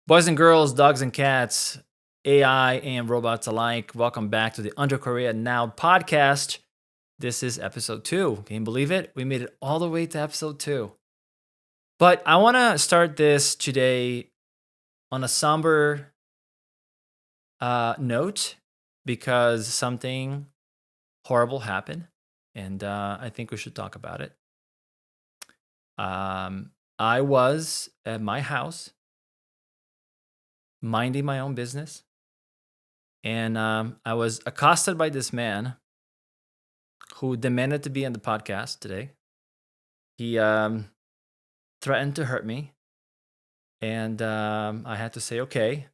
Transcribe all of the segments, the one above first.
Boys and girls, dogs and cats, AI and robots alike, welcome back to the AndreCorreaNow podcast. This is episode 2. Can you believe it? We made it all the way to episode 2. But I want to start this today on a somber note because something horrible happened, and I think we should talk about it. I was at my house minding my own business, and I was accosted by this man who demanded to be on the podcast today. He threatened to hurt me, and I had to say okay.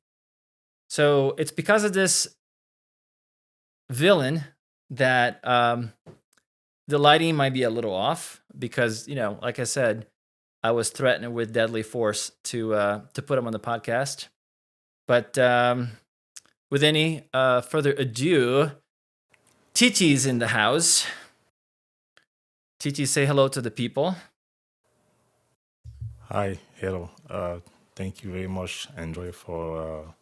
So it's because of this villain that the lighting might be a little off because, like I said, I was threatened with deadly force to put him on the podcast. But with any further ado, Titi's in the house. Titi, say hello to the people. Hi, hello. Thank you very much, Andre, for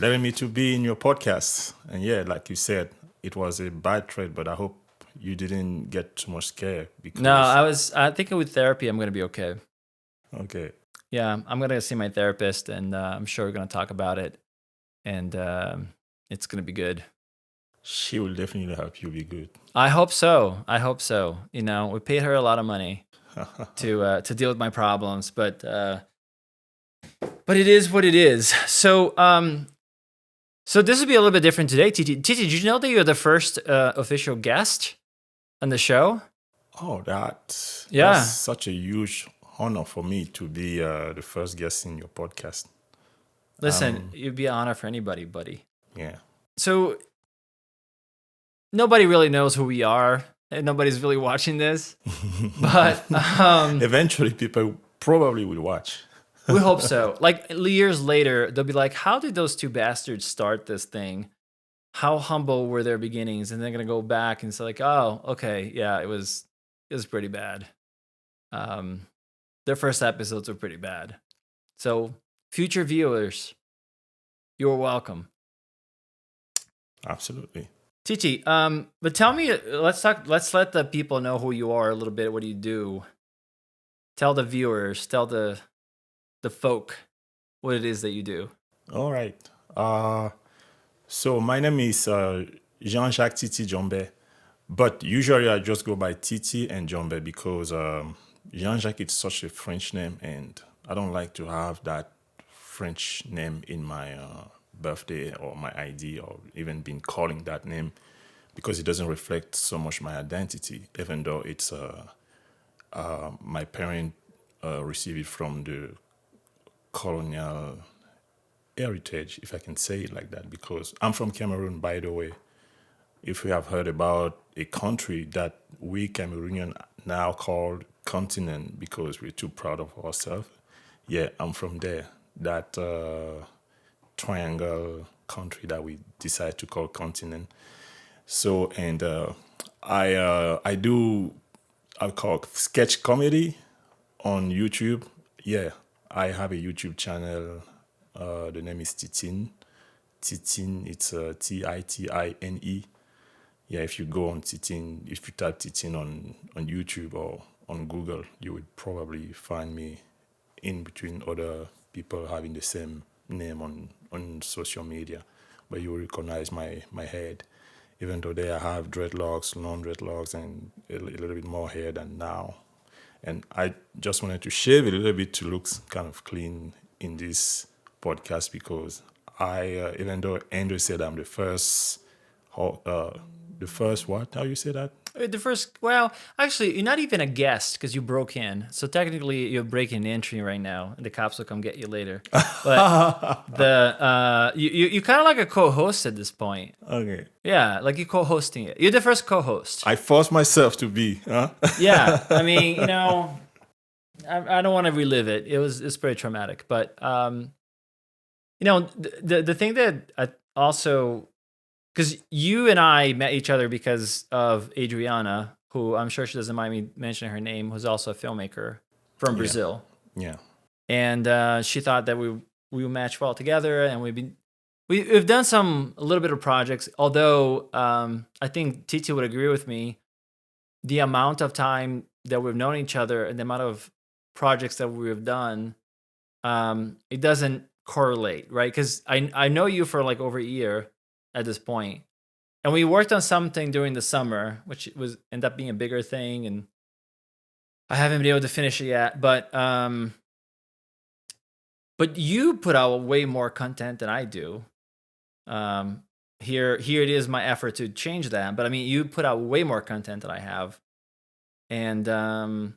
letting me to be in your podcast. And yeah, like you said, it was a bad trade, but I hope you didn't get too much scared. Because... No, I think with therapy, I'm going to be okay. Okay. Yeah, I'm going to see my therapist, and I'm sure we're going to talk about it, and it's going to be good. She will definitely help you be good. I hope so. We paid her a lot of money to deal with my problems, but it is what it is. So this would be a little bit different today. Titi, did you know that you're the first official guest on the show? Oh, that's such a huge honor for me to be the first guest in your podcast. Listen, it'd be an honor for anybody, buddy. Yeah. So nobody really knows who we are, and nobody's really watching this. But eventually, people probably will watch. We hope so. Like years later, they'll be like, "How did those two bastards start this thing? How humble were their beginnings?" And they're gonna go back and say, like, "Oh, okay, yeah, it was pretty bad. Their first episodes were pretty bad." So, future viewers, you're welcome. Absolutely. Titi, but tell me, let's let the people know who you are a little bit. What do you do? Tell the viewers, tell the folk what it is that you do. All right. So my name is Jean-Jacques Titi Jombe, but usually I just go by Titi and Jombe because Jean-Jacques is such a French name, and I don't like to have that French name in my birthday or my ID or even been calling that name because it doesn't reflect so much my identity, even though it's my parent received it from the colonial heritage, if I can say it like that, because I'm from Cameroon, by the way. If you have heard about a country that we Cameroonian now call continent because we're too proud of ourselves, yeah, I'm from there. That triangle country that we decide to call continent. So, and I call sketch comedy on YouTube. Yeah, I have a YouTube channel. The name is Titin. Titin, it's Titine. Yeah, if you go on Titin, if you type Titin on YouTube or on Google, you would probably find me in between other people having the same name on social media. But you will recognize my head, even though there I have dreadlocks, long dreadlocks, and a little bit more hair than now. And I just wanted to shave a little bit to look kind of clean in this podcast because I, even though Andrew said I'm the first what? How you say that? The first, well, actually, you're not even a guest because you broke in. So technically, you're breaking entry right now, and the cops will come get you later. But you kind of like a co-host at this point. Okay. Yeah, like you're co-hosting it. You're the first co-host. I forced myself to be, huh? Yeah, I mean, I don't want to relive it. It's pretty traumatic, but the thing that I also, because you and I met each other because of Adriana, who I'm sure she doesn't mind me mentioning her name, who's also a filmmaker from Brazil. Yeah. And she thought that we we match well together, and we've done a little bit of projects. Although I think Titi would agree with me, the amount of time that we've known each other and the amount of projects that we've done, it doesn't correlate, right? Because I know you for like over a year at this point, and we worked on something during the summer, which was end up being a bigger thing, and I haven't been able to finish it yet. But you put out way more content than I do. Here it is my effort to change that. But I mean, you put out way more content than I have, and so,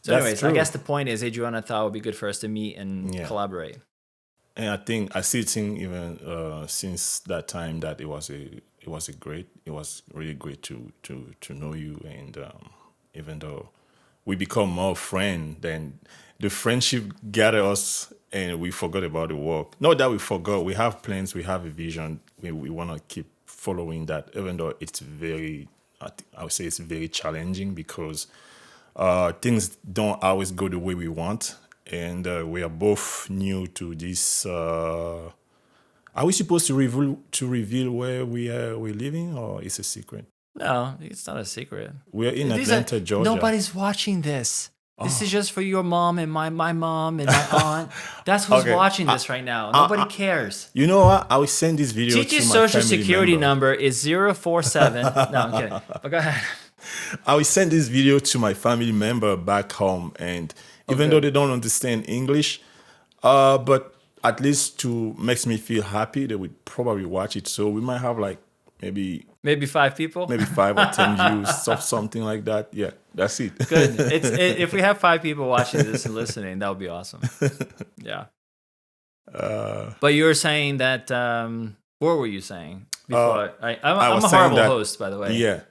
That's anyways, I true. guess the point is, Adriana thought it would be good for us to meet and Yeah. collaborate. And I think I still think even since that time that it was really great to know you, and even though we become more friend, then the friendship gathered us and we forgot about the work. Not that we forgot, we have plans, we have a vision, we want to keep following that, even though it's I would say it's very challenging because things don't always go the way we want, and we are both new to this. Are we supposed to reveal where we're living, or it's a secret? No, it's not a secret. We're in These Atlanta, Georgia. Nobody's watching this. This is just for your mom and my mom and my aunt. That's who's Okay. watching this right now. Nobody cares. You know what? I will send this video Titi's to my social family security member. number is 047. No, I'm kidding. But go ahead. I will send this video to my family member back home, and even though they don't understand English, but at least to makes me feel happy, they would probably watch it. So we might have like maybe 5 people. 5 or 10 views, something like that. Yeah, that's it. Good. If we have 5 people watching this and listening, that would be awesome. Yeah. But you were saying that. What were you saying before? I'm was a saying horrible that- host, by the way. Yeah.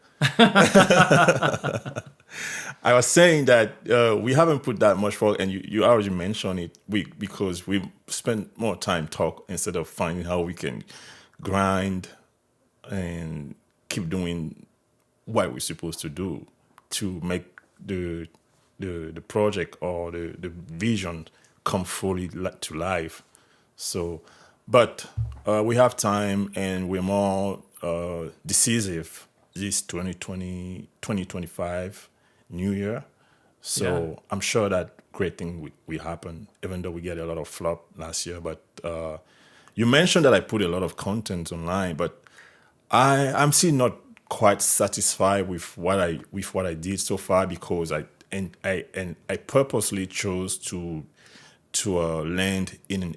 I was saying that we haven't put that much work, and you already mentioned it. Because we spend more time talk instead of finding how we can grind and keep doing what we're supposed to do to make the project or the vision come fully to life. So, but we have time, and we're more decisive this 2025 New Year. So Yeah. I'm sure that great thing will happen, even though we get a lot of flop last year. But you mentioned that I put a lot of content online, but I'm still not quite satisfied with what I did so far, because I purposely chose to land in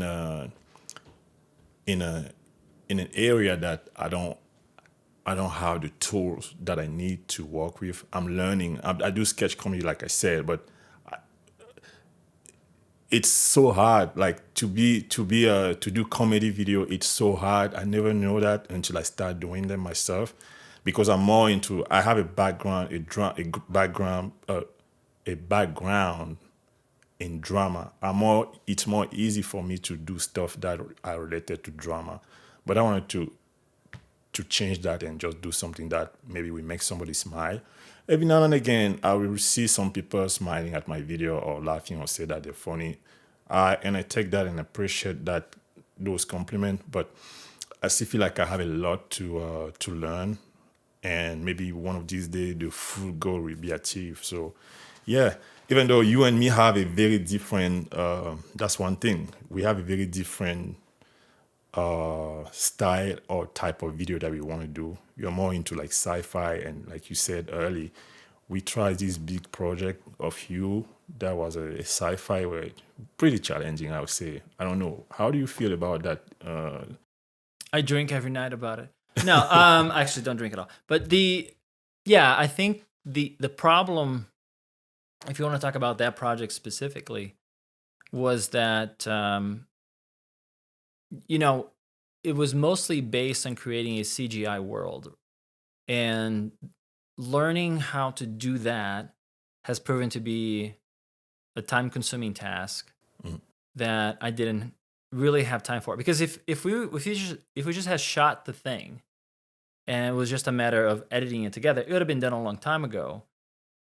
an area that I don't have the tools that I need to work with. I'm learning. I do sketch comedy, like I said, but it's so hard. Like to do comedy video, it's so hard. I never know that until I start doing them myself, because I'm more into. I have a background in drama. It's more easy for me to do stuff that are related to drama, but I wanted to change that and just do something that maybe will make somebody smile. Every now and again, I will see some people smiling at my video or laughing or say that they're funny. And I take that and appreciate those compliments. But I still feel like I have a lot to learn. And maybe one of these days, the full goal will be achieved. So, yeah, even though you and me have a very different, that's one thing. We have a very different style or type of video that we want to do. You're more into like sci-fi, and like you said early, we tried this big project of you that was a sci-fi, where pretty challenging, I would say. I don't know, how do you feel about that? I drink every night about it. No, I actually don't drink at all. But I think the problem, if you want to talk about that project specifically, was that it was mostly based on creating a CGI world, and learning how to do that has proven to be a time-consuming task that I didn't really have time for. Because if we just had shot the thing, and it was just a matter of editing it together, it would have been done a long time ago.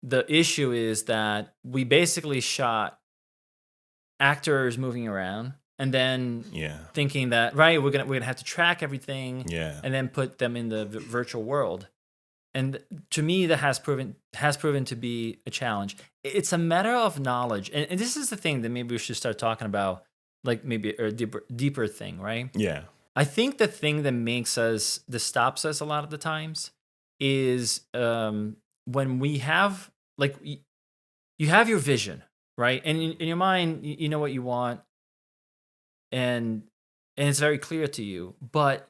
The issue is that we basically shot actors moving around, and then Yeah. thinking that, right, we're gonna have to track everything, Yeah. and then put them in the virtual world. And to me, that has proven to be a challenge. It's a matter of knowledge, and this is the thing that maybe we should start talking about, like maybe a deeper thing, right? Yeah. I think the thing that stops us a lot of the times is when we have, like, you have your vision, right? And in your mind, you know what you want, and it's very clear to you. But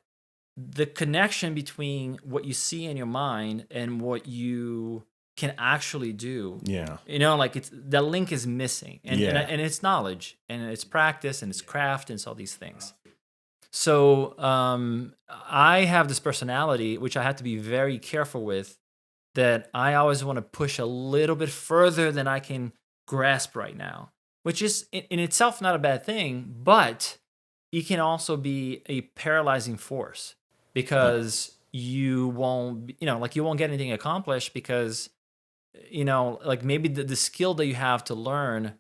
the connection between what you see in your mind and what you can actually do, Yeah. like, it's the link is missing, Yeah. and it's knowledge, and it's practice, and it's craft, and it's all these things. So I have this personality, which I have to be very careful with, that I always want to push a little bit further than I can grasp right now, which is in itself not a bad thing, but it can also be a paralyzing force, because you won't, like, you won't get anything accomplished, because, like, maybe the skill that you have to learn,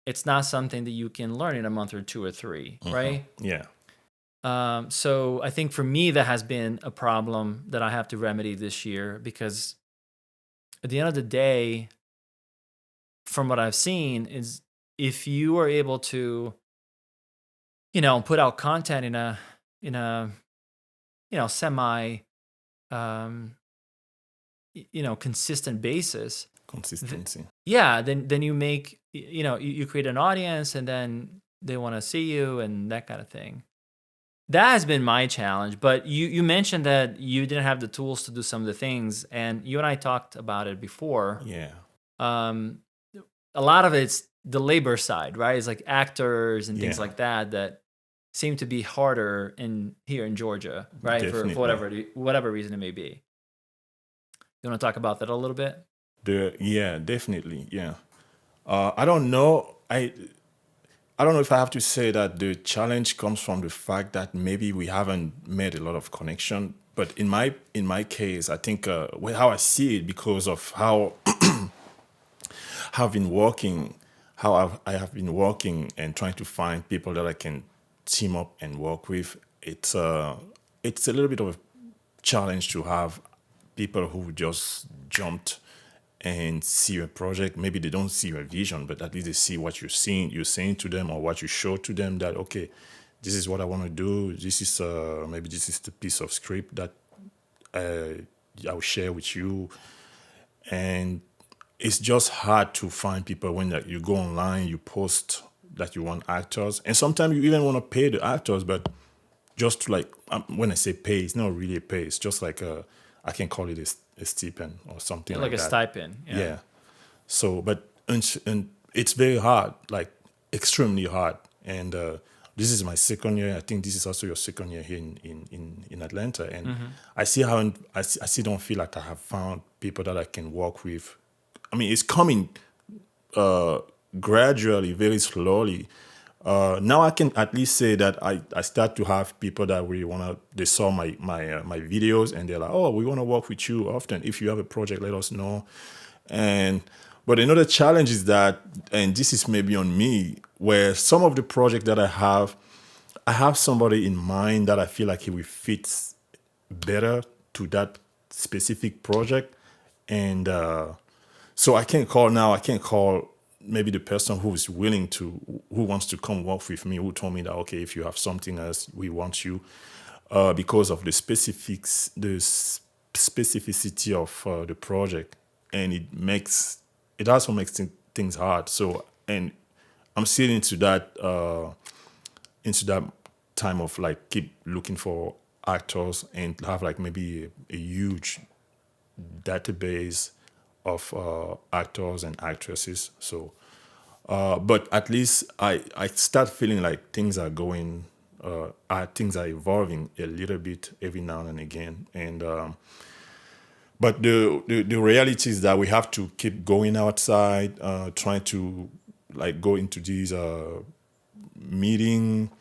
it's not something that you can learn in a month or two or three, right? Yeah. So I think for me, that has been a problem that I have to remedy this year, because at the end of the day, from what I've seen, is if you are able to, put out content in a semi, um, consistent basis, Consistency. yeah, then you make, you create an audience, and then they want to see you, and that kind of thing. That has been my challenge. But you mentioned that you didn't have the tools to do some of the things, and you and I talked about it before. Yeah. Um, a lot of it's the labor side, right? It's like actors and things Yeah. like that seem to be harder here in Georgia, right? For Definitely. whatever reason it may be. You want to talk about that a little bit? Yeah, definitely. Yeah. I don't know. I don't know if I have to say that the challenge comes from the fact that maybe we haven't made a lot of connection. But in my case, I think how I see it, because of how have been working, I have been working and trying to find people that I can team up and work with. It's a little bit of a challenge to have people who just jumped and see a project. Maybe they don't see your vision, but at least they see what you're saying to them, or what you show to them, that okay, this is what I want to do. This is maybe this is the piece of script that I'll share with you. And it's just hard to find people when you go online, you post that you want actors, and sometimes you even want to pay the actors, but just to, like, when I say pay, it's not really a pay. It's just like I can call it a stipend or something Like like a that. stipend. Yeah. So, but and it's very hard, like extremely hard. And this is my second year. I think this is also your second year here in Atlanta. And I see how I still don't feel like I have found people that I can work with. I mean, it's coming gradually, very slowly. Now I can at least say that I start to have people that really they saw my videos, and they're like, oh, we want to work with you often. If you have a project, let us know. But another challenge is that, and this is maybe on me, where some of the projects that I have somebody in mind that I feel like he will fit better to that specific project. And so I can't call maybe the person who wants to come work with me, who told me that, okay, if you have something else, we want you, because of the specificity of the project. And it also makes things hard. So, and I'm still into that time of, like, keep looking for actors and have, like, maybe a huge database of actors and actresses. So, but at least I start feeling like things are things are evolving a little bit every now and again. And but the reality is that we have to keep going outside, trying to, like, go into these meeting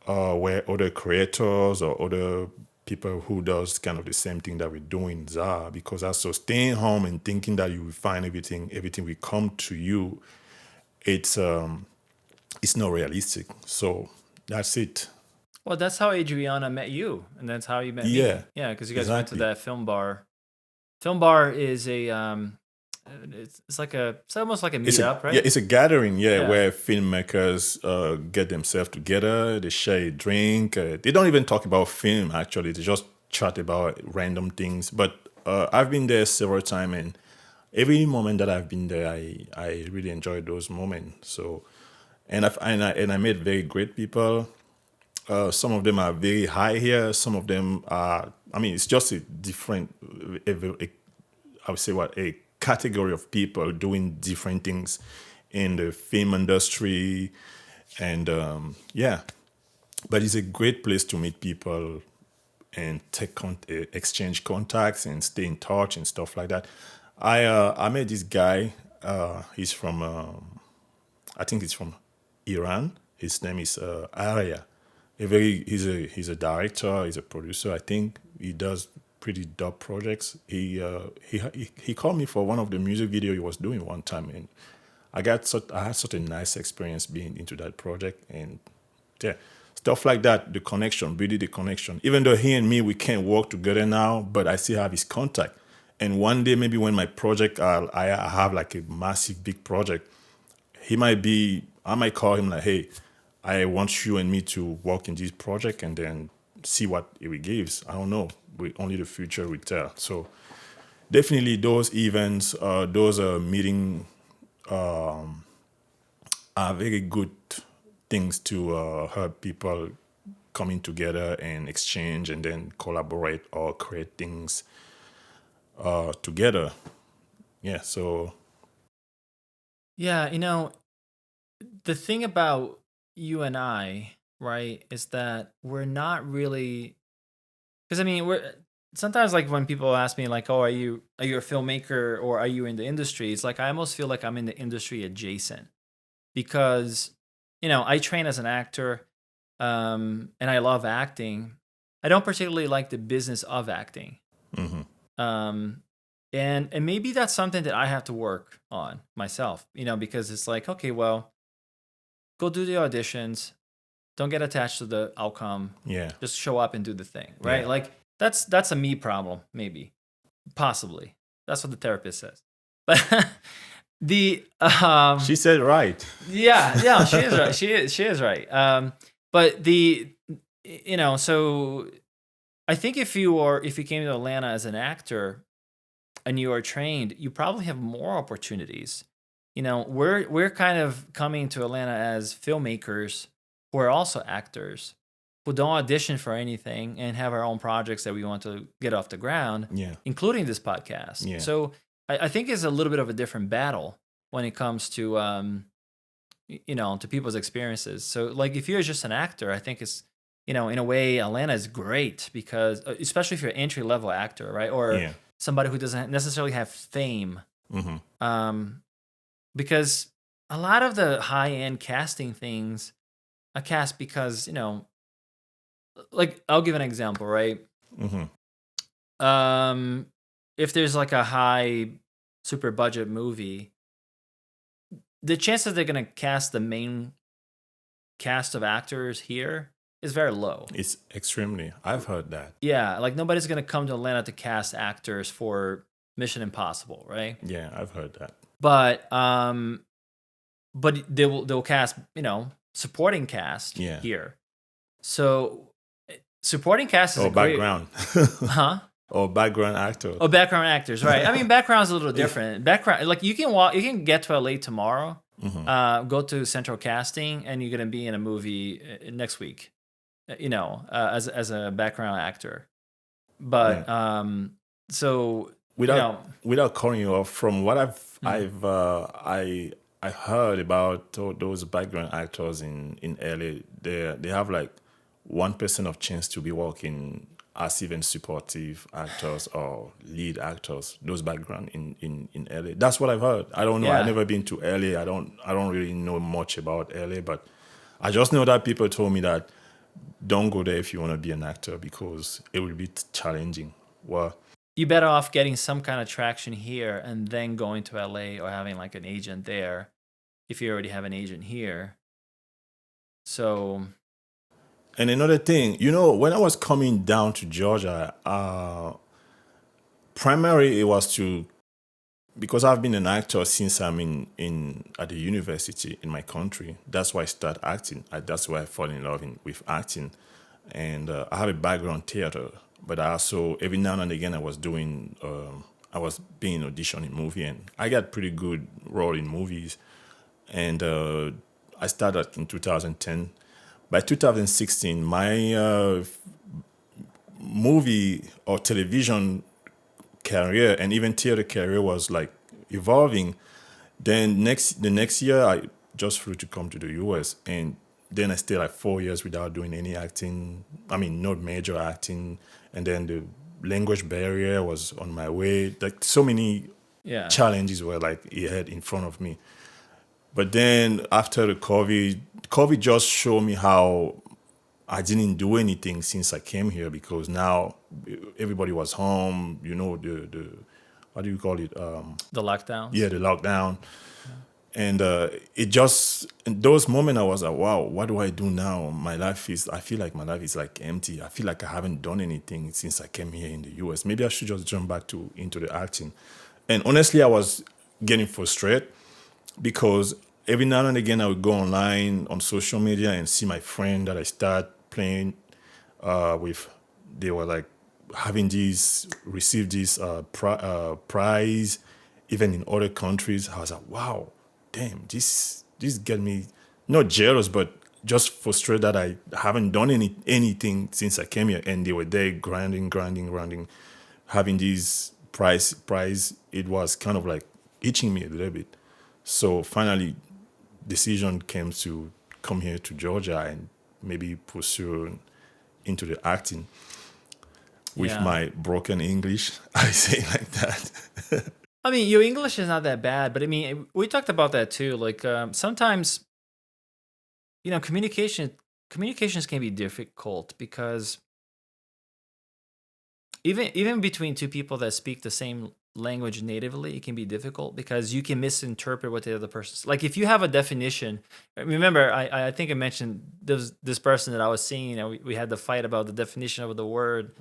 where other creators or other people who does kind of the same thing that we're doing are, because also staying home and thinking that you will find everything will come to you, it's it's not realistic. So that's it. Well, that's how Adriana met you, and that's how you met Yeah, me. Yeah, because you guys went to exactly. that film bar. Film bar is a it's like it's almost like a It's a meetup, yeah, right? it's a gathering, yeah, Yeah. where filmmakers get themselves together. They share a drink. They don't even talk about film. Actually, they just chat about random things. But I've been there several times, and every moment that I've been there, I really enjoy those moments. So, and I met very great people. Some of them are very high here. Some of them are. I mean, it's just a different. I would say what a category of people doing different things in the film industry, and yeah. But it's a great place to meet people and exchange contacts and stay in touch and stuff like that. I met this guy. He's from I think he's from Iran. His name is Arya. He's a director. He's a producer. I think he does pretty dope projects. He called me for one of the music video he was doing one time, and I had such a nice experience being into that project, and yeah, stuff like that. The connection, building the connection. Even though he and me we can't work together now, but I still have his contact. And one day, maybe when my project, I have like a massive big project, I might call him like, hey, I want you and me to work in this project and then see what it gives. I don't know. Only the future will tell. So definitely those events, those meeting are very good things to help people coming together and exchange and then collaborate or create things together. Yeah. So Yeah, the thing about you and I, right, is that we're not really, because I mean, we're sometimes like when people ask me like, "Oh, are you a filmmaker or are you in the industry?" It's like I almost feel like I'm in the industry adjacent because I train as an actor, and I love acting. I don't particularly like the business of acting, um, and maybe that's something that I have to work on myself. Because it's like, okay, well, go do the auditions. Don't get attached to the outcome. yeah, Just show up and do the thing, right? yeah. Like that's a me problem, maybe, possibly. That's what the therapist says. But the She said right. yeah, yeah, she is right. She is right. But so I think if you came to Atlanta as an actor and you are trained, you probably have more opportunities. We're kind of coming to Atlanta as filmmakers who are also actors who don't audition for anything and have our own projects that we want to get off the ground, Yeah, including this podcast. yeah, So I think it's a little bit of a different battle when it comes to to people's experiences. So like if you're just an actor, I think it's in a way Atlanta is great because especially if you're an entry level actor, right? Or yeah. somebody who doesn't necessarily have fame. Um because a lot of the high end casting things are cast because, like I'll give an example, right? Um if there's like a high super budget movie, the chances they're gonna cast the main cast of actors here is very low. It's extremely. I've heard that. Yeah, like nobody's gonna come to Atlanta to cast actors for Mission Impossible, right? Yeah, I've heard that. But they'll cast supporting cast Yeah. here. So supporting cast is Or a great, background. huh? Or background actor. Oh, background actors, right? I mean, background's a little different. Background, like you can get to LA tomorrow, go to Central Casting, and you're gonna be in a movie next week. As a background actor. But Yeah. so Without calling you off, from what I heard about those background actors in LA, they have like 1% of chance to be working as even supportive actors or lead actors. Those background in LA. That's what I've heard. I don't know. I've yeah, never been to LA. I don't really know much about LA, but I just know that people told me that don't go there if you want to be an actor because it will be challenging. Well, you better off getting some kind of traction here and then going to LA or having like an agent there if you already have an agent here. So And another thing, when I was coming down to Georgia, primarily it was to because I've been an actor since I'm in at the university in my country. That's why I start acting. That's why I fall in love with acting, and I have a background in theater. But I also every now and again I was being auditioned in movie, and I got pretty good role in movies. And I started in 2010. By 2016, my movie or television career and even theater career was like evolving. Then the next year I just flew to come to the US, and then I stayed like 4 years without doing any acting. I mean, not major acting. And then the language barrier was on my way. Like so many yeah, challenges were like ahead in front of me. But then after the COVID just showed me how I didn't do anything since I came here because now everybody was home. The what do you call it? the lockdowns. Yeah, the lockdown. Yeah. And it just in those moments I was like, wow, what do I do now? I feel like my life is like empty. I feel like I haven't done anything since I came here in the US. Maybe I should just jump back into the acting. And honestly, I was getting frustrated because every now and again I would go online on social media and see my friend that I start playing with. They were like having these receive this prize even in other countries. I was like, wow, damn, this get me not jealous but just frustrated that I haven't done anything since I came here, and they were there grinding, having these prize. It was kind of like itching me a little bit. So finally, decision came to come here to Georgia and maybe pursue into the acting with Yeah. my broken English. I say it like that. I mean, your English is not that bad, but I mean, we talked about that too. Like sometimes, communications can be difficult because even between two people that speak the same language natively, it can be difficult because you can misinterpret what the other person's like. If you have a definition, remember, I think I mentioned this person that I was seeing. We had the fight about the definition of the word.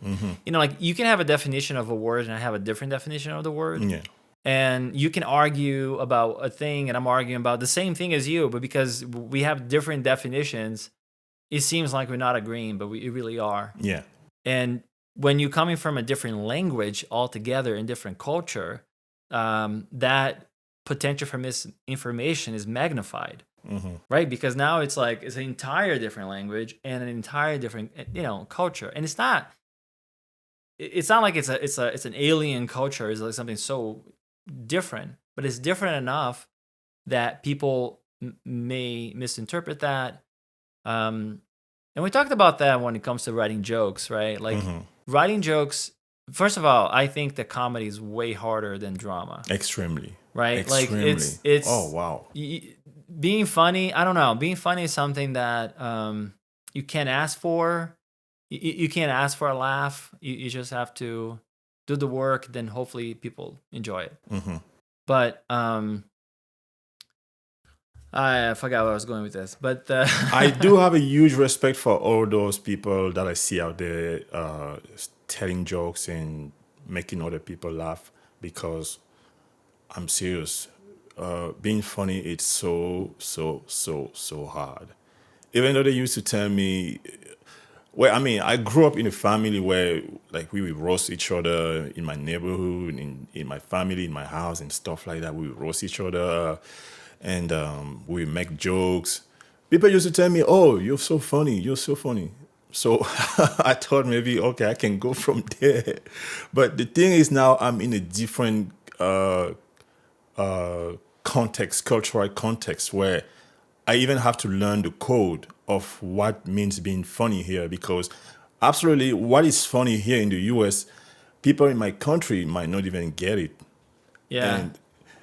Like you can have a definition of a word, and I have a different definition of the word. Yeah, And you can argue about a thing, and I'm arguing about the same thing as you, but because we have different definitions, it seems like we're not agreeing, but we really are. yeah, And when you're coming from a different language altogether in different culture, that potential for misinformation is magnified, right? Because now it's like it's an entire different language and an entire different culture, and it's not. It's not like it's an alien culture. It's like something so different, but it's different enough that people may misinterpret that. And we talked about that when it comes to writing jokes, right? Like writing jokes. First of all, I think that comedy is way harder than drama, extremely, right? extremely. Like it's Oh wow. being funny. I don't know. Being funny is something that you can't ask for. You can't ask for a laugh. You just have to do the work. Then hopefully people enjoy it. But I forgot where I was going with this, but I do have a huge respect for all those people that I see out there telling jokes and making other people laugh because I'm serious. Being funny, it's so hard. Even though they used to tell me, well, I mean, I grew up in a family where like we would roast each other in my neighborhood, in my family, in my house and stuff like that. We would roast each other and we would make jokes. People used to tell me, oh, you're so funny, you're so funny. So I thought maybe, okay, I can go from there. But the thing is now I'm in a different context, cultural context, where I even have to learn the code of what means being funny here because absolutely what is funny here in the US, people in my country might not even get it. yeah.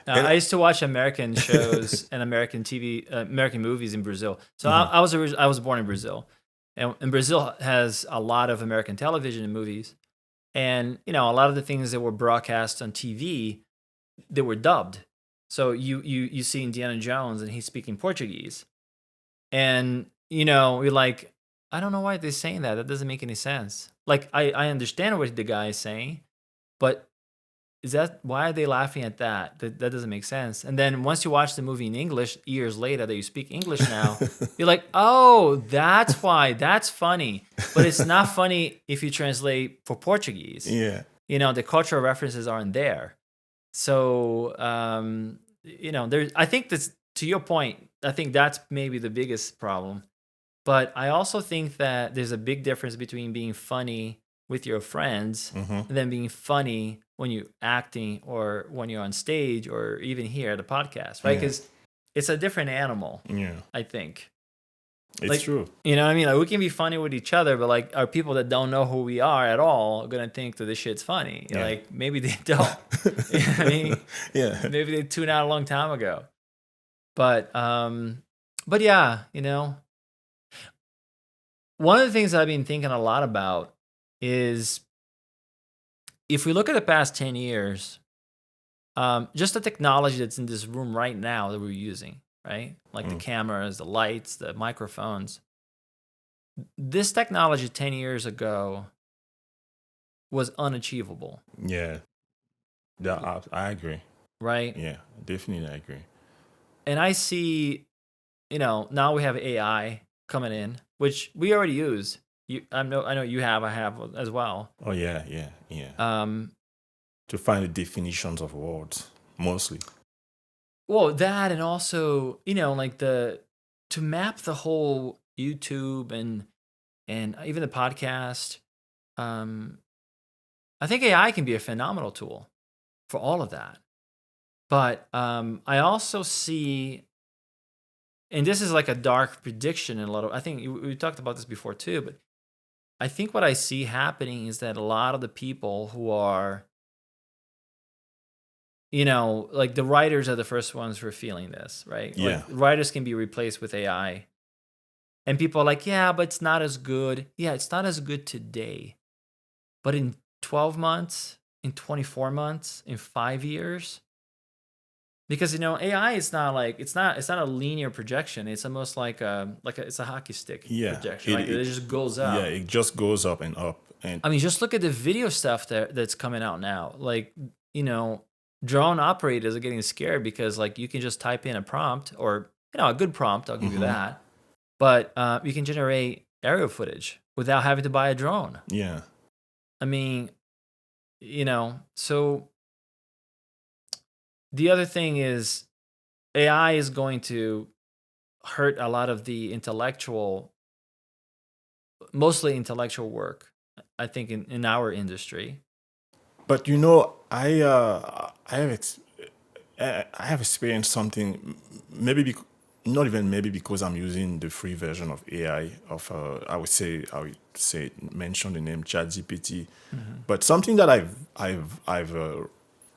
And I used to watch American shows and American TV, American movies in Brazil. So I was born in Brazil, and Brazil has a lot of American television and movies, and a lot of the things that were broadcast on TV, they were dubbed. So you see Indiana Jones and he's speaking Portuguese, and you're like, I don't know why they're saying that. That doesn't make any sense. Like, I understand what the guy is saying, but why are they laughing at that? That doesn't make sense. And then once you watch the movie in English years later that you speak English now, you're like, oh, that's why. That's funny. But it's not funny if you translate for Portuguese. Yeah. The cultural references aren't there. So, I think that's, to your point, I think that's maybe the biggest problem. But I also think that there's a big difference between being funny with your friends Mm-hmm. and then being funny when you're acting or when you're on stage or even here at a podcast, right? Yeah. Because it's a different animal, Yeah. I think. It's true. You know what I mean? Like, we can be funny with each other, but like, are people that don't know who we are at all gonna think that this shit's funny? Yeah. Like, maybe they don't. You know what I mean? Yeah. Maybe they tuned out a long time ago. But yeah, one of the things I've been thinking a lot about is, if we look at the past 10 years, just the technology that's in this room right now that we're using, right? Like the cameras, the lights, the microphones. This technology 10 years ago was unachievable, Yeah. Yeah, I agree. right? Yeah, definitely I agree. And I see, now we have AI coming in, which we already use. I know you have, I have as well. Oh yeah. To find the definitions of words, mostly. Well, that, and also, like to map the whole YouTube and even the podcast. I think AI can be a phenomenal tool for all of that. But I also see, and this is like a dark prediction in a lot of, I think we talked about this before too, but I think what I see happening is that a lot of the people who are, like the writers are the first ones who are feeling this, right? Yeah. Like, writers can be replaced with AI. And people are like, yeah, but it's not as good. Yeah, it's not as good today. But in 12 months, in 24 months, in 5 years, because AI is not like, it's not a linear projection. It's almost like it's a hockey stick projection. It just goes up. Yeah, it just goes up and up. And I mean, just look at the video stuff that's coming out now. Like, drone operators are getting scared because, like, you can just type in a prompt, or a good prompt. I'll give you that. But you can generate aerial footage without having to buy a drone. yeah. I mean, so the other thing is, AI is going to hurt a lot of the mostly intellectual work, I think, in our industry. But I have experienced something, not even maybe because I'm using the free version of AI of I would say mention the name ChatGPT, but something that I've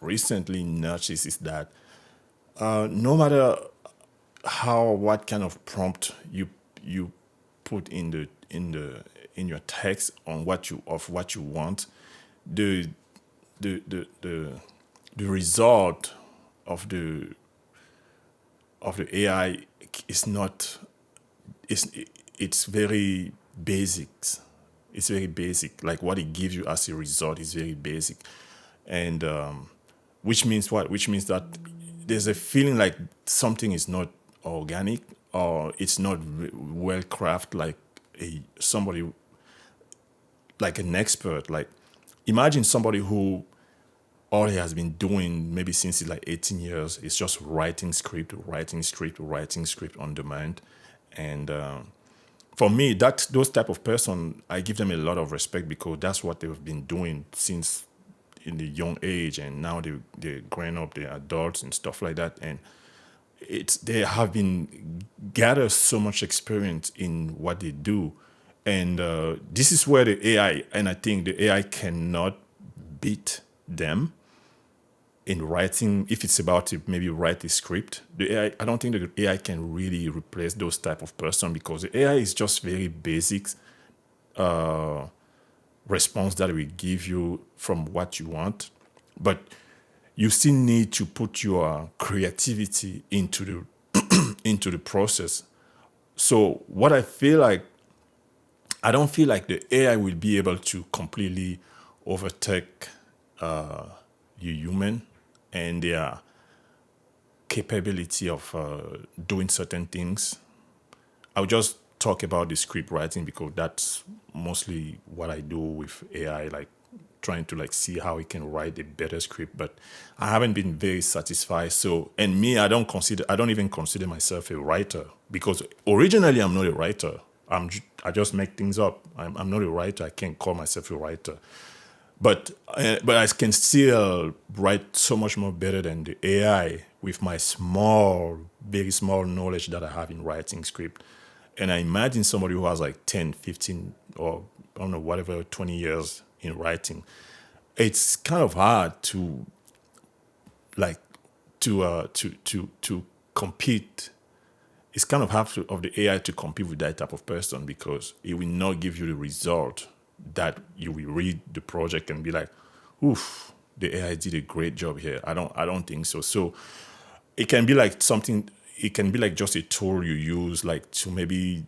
recently noticed is that no matter what kind of prompt you put in your text on what you want, the result of the AI is not, it's very basic. It's very basic. Like what it gives you as a result is very basic, and which means what? Which means that there's a feeling like something is not organic, or it's not well crafted, like somebody, like an expert. Like, imagine somebody who all he has been doing maybe since he's like 18 years is just writing script on demand. And for me, those type of person, I give them a lot of respect, because that's what they've been doing since in the young age, and now they're growing up, they're adults and stuff like that. And they have been gather so much experience in what they do. And this is where the AI, and I think the AI cannot beat them in writing. If it's about to maybe write a script, the AI, I don't think the AI can really replace those type of person, because the AI is just very basic response that will give you from what you want. But you still need to put your creativity into the into the process So what I feel like, I don't feel like the AI will be able to completely overtake you human and their capability of doing certain things. I'll just talk about the script writing because that's mostly what I do with AI, like trying to like see how it can write a better script. But I haven't been very satisfied. So, and me, I don't even consider myself a writer because originally I'm not a writer. I just make things up. I'm not a writer. I can't call myself a writer. But I can still write so much more better than the AI with my very small knowledge that I have in writing script. And I imagine somebody who has like 10, 15, or I don't know, whatever, 20 years in writing. It's kind of hard to like to compete. It's kind of hard of the AI to compete with that type of person because it will not give you the result that you will read the project and be like, oof, the AI did a great job here. I don't think so. So it can be like something, it can be like just a tool you use like to maybe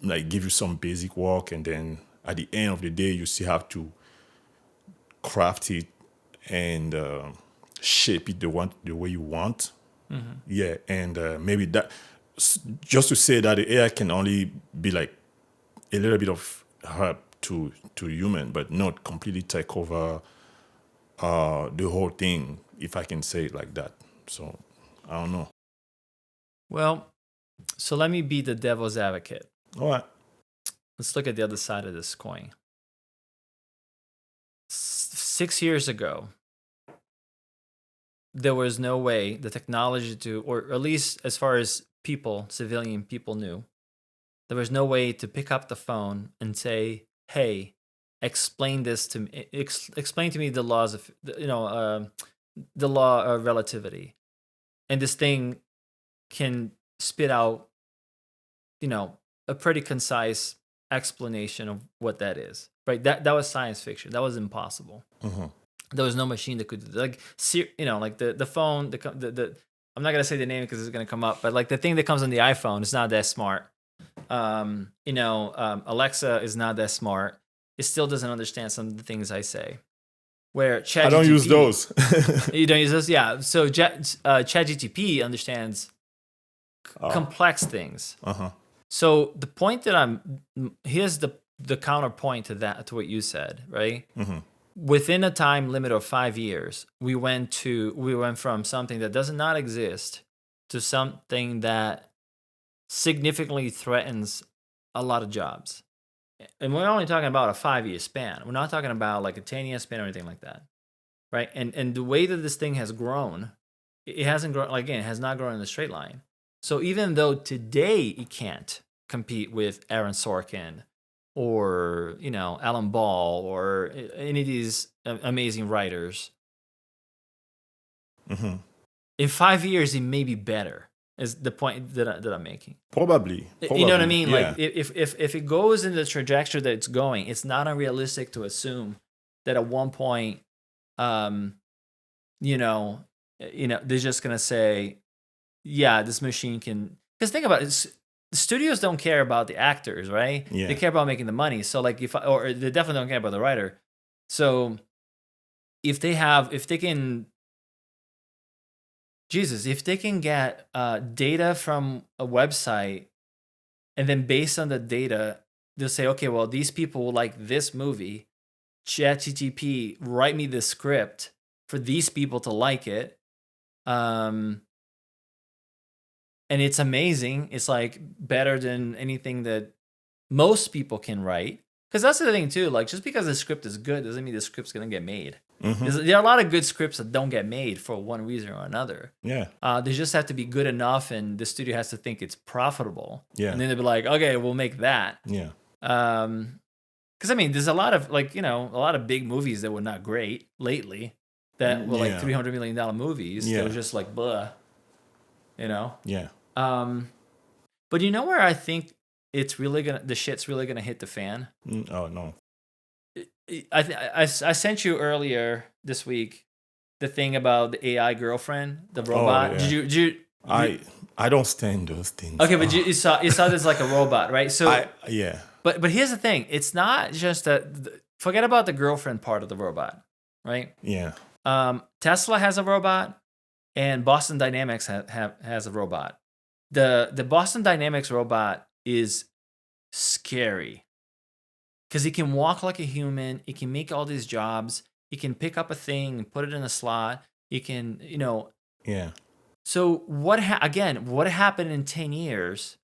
like give you some basic work, and then at the end of the day you still have to craft it and shape it the way you want. Yeah, and maybe that just to say that the AI can only be like a little bit of help to human, but not completely take over the whole thing, if I can say it like that. So I don't know. Well, so let me be the devil's advocate. All right. Let's look at the other side of this coin. 6 years ago, there was no way the technology to, or at least as far as people, civilian people knew, there was no way to pick up the phone and say, "Hey, explain this to me. Explain to me the laws of, the law of relativity." And this thing can spit out, a pretty concise explanation of what that is. Right? That was science fiction. That was impossible. There was no machine that could do that. Like, like the phone, the I'm not gonna say the name because it's gonna come up, but like the thing that comes on the iPhone is not that smart. Alexa is not that smart. It still doesn't understand some of the things I say. Where ChatGPT, I don't use those. You don't use those, yeah. So ChatGPT understands complex things. So the point that here's the counterpoint to that, to what you said, right? Within a time limit of 5 years, we went from something that does not exist to something that significantly threatens a lot of jobs. And we're only talking about a 5-year span. We're not talking about like a 10-year span or anything like that, right? And the way that this thing has grown, it hasn't grown, again, it has not grown in a straight line. So even though today it can't compete with Aaron Sorkin or, Alan Ball or any of these amazing writers, in 5 years it may be better, is the point that I'm making. Probably. You know what I mean? Yeah. Like if it goes in the trajectory that it's going, it's not unrealistic to assume that at one point, they're just gonna say, yeah, this machine can. Because think about it, the studios don't care about the actors, right? Yeah. They care about making the money. So like or they definitely don't care about the writer. So if they can get data from a website, and then based on the data, they'll say, okay, well, these people will like this movie. ChatGPT, write me the script for these people to like it. And it's amazing. It's like better than anything that most people can write. Because that's the thing too. Like, just because the script is good doesn't mean the script's gonna get made. There are a lot of good scripts that don't get made for one reason or another. Yeah. They just have to be good enough, and the studio has to think it's profitable. Yeah. And then they'll be like, okay, we'll make that. Yeah. Because I mean, there's a lot of a lot of big movies that were not great lately, that were like $300 million movies. Yeah. That were just like blah. Yeah. But you know where I think the shit's really gonna hit the fan? Oh no. I sent you earlier this week the thing about the AI girlfriend, the robot. Oh, yeah. I I don't stand those things. Okay, but you saw this like a robot, right? So, Yeah, but here's the thing: it's not just that. Forget about the girlfriend part of the robot, right? yeah, Tesla has a robot, and Boston Dynamics has a robot. The Boston Dynamics robot is scary because he can walk like a human. He can make all these jobs. He can pick up a thing and put it in a slot. He can, yeah. So what happened in 10 years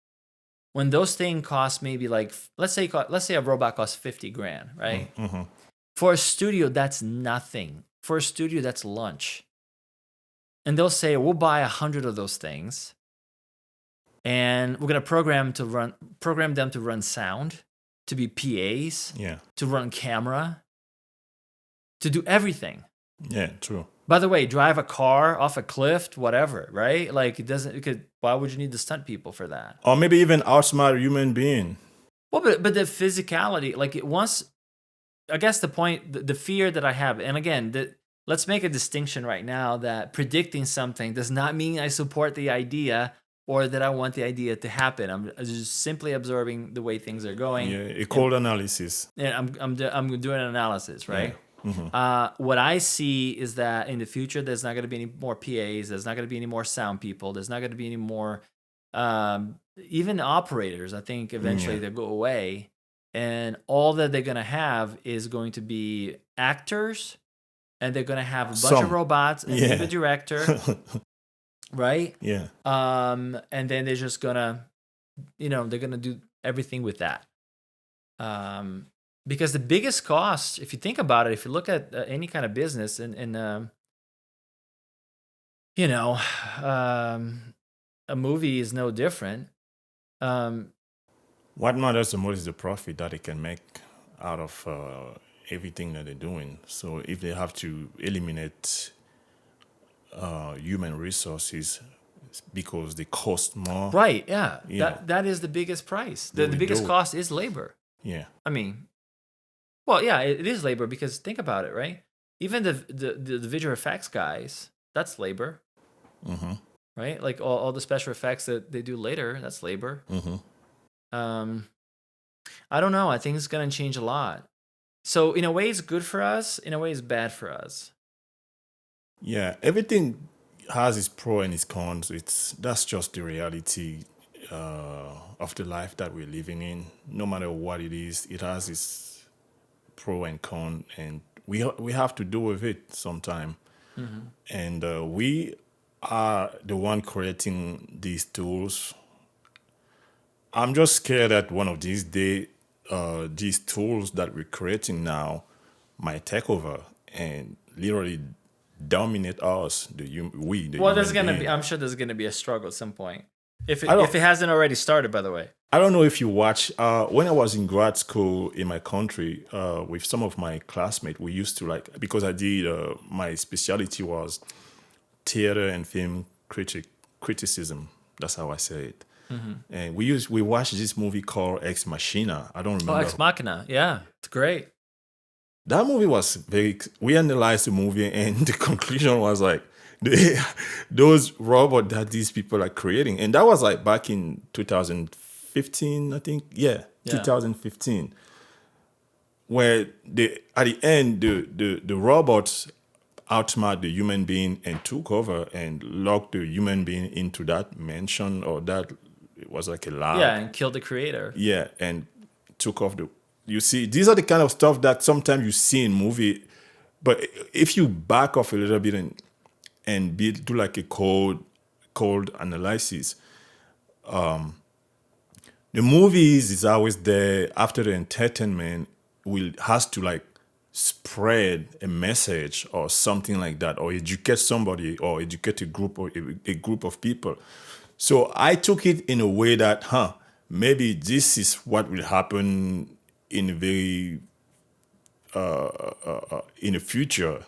when those things cost maybe like, let's say a robot costs 50 grand, right? Mm-hmm. For a studio, that's nothing. For a studio, that's lunch. And they'll say, we'll buy 100 of those things, and we're gonna program them to run sound, to be PAs, Yeah, to run camera, to do everything. yeah, true. By the way, drive a car off a cliff, whatever, right? Like why would you need the stunt people for that? Or maybe even outsmart a human being. Well, but the physicality, like I guess the fear that I have, and again, let's make a distinction right now that predicting something does not mean I support the idea or that I want the idea to happen. I'm just simply observing the way things are going. Yeah, a cold analysis. And I'm doing an analysis, right? Yeah. Mm-hmm. What I see is that in the future, there's not going to be any more PAs. There's not going to be any more sound people. There's not going to be any more even operators. I think eventually they'll go away. And all that they're going to have is going to be actors. And they're going to have a bunch of robots and the director. Right? Yeah. And then they're just going to, they're going to do everything with that. Because the biggest cost, if you think about it, if you look at any kind of business and a movie is no different. What matters the most is the profit that they can make out of everything that they're doing. So if they have to eliminate human resources because they cost more. Right, yeah. Yeah. That is the biggest price. The biggest cost is labor. Yeah. I mean, well, yeah, it is labor because think about it, right? Even the visual effects guys, that's labor. Mm-hmm. Right? Like all the special effects that they do later, that's labor. Mm-hmm. I don't know. I think it's going to change a lot. So in a way, it's good for us. In a way, it's bad for us. Yeah, everything has its pro and its cons. That's just the reality of the life that we're living in. No matter what it is, it has its pro and con, and we have to deal with it sometime. Mm-hmm. And we are the one creating these tools. I'm just scared that one of these days, these tools that we're creating now might take over and literally dominate us. Well, there's gonna be. I'm sure there's gonna be a struggle at some point. If it hasn't already started, by the way. I don't know if you watch. When I was in grad school in my country, with some of my classmates, we used to because I did my specialty was theater and film criticism. That's how I say it. Mm-hmm. And we watched this movie called Ex Machina. I don't remember. Oh, Ex Machina. Yeah, it's great. That movie was we analyzed the movie and the conclusion was like, those robots that these people are creating. And that was like back in 2015, I think. Yeah. 2015. Where at the end, the robots outsmart the human being and took over and locked the human being into that mansion, or that it was like a lab. Yeah, and killed the creator. Yeah, and took off you see, these are the kind of stuff that sometimes you see in movie, but if you back off a little bit and do like a cold analysis, the movies is always there after the entertainment has to like spread a message or something like that, or educate somebody or educate a group or a group of people. So I took it in a way that, maybe this is what will happen in in the future.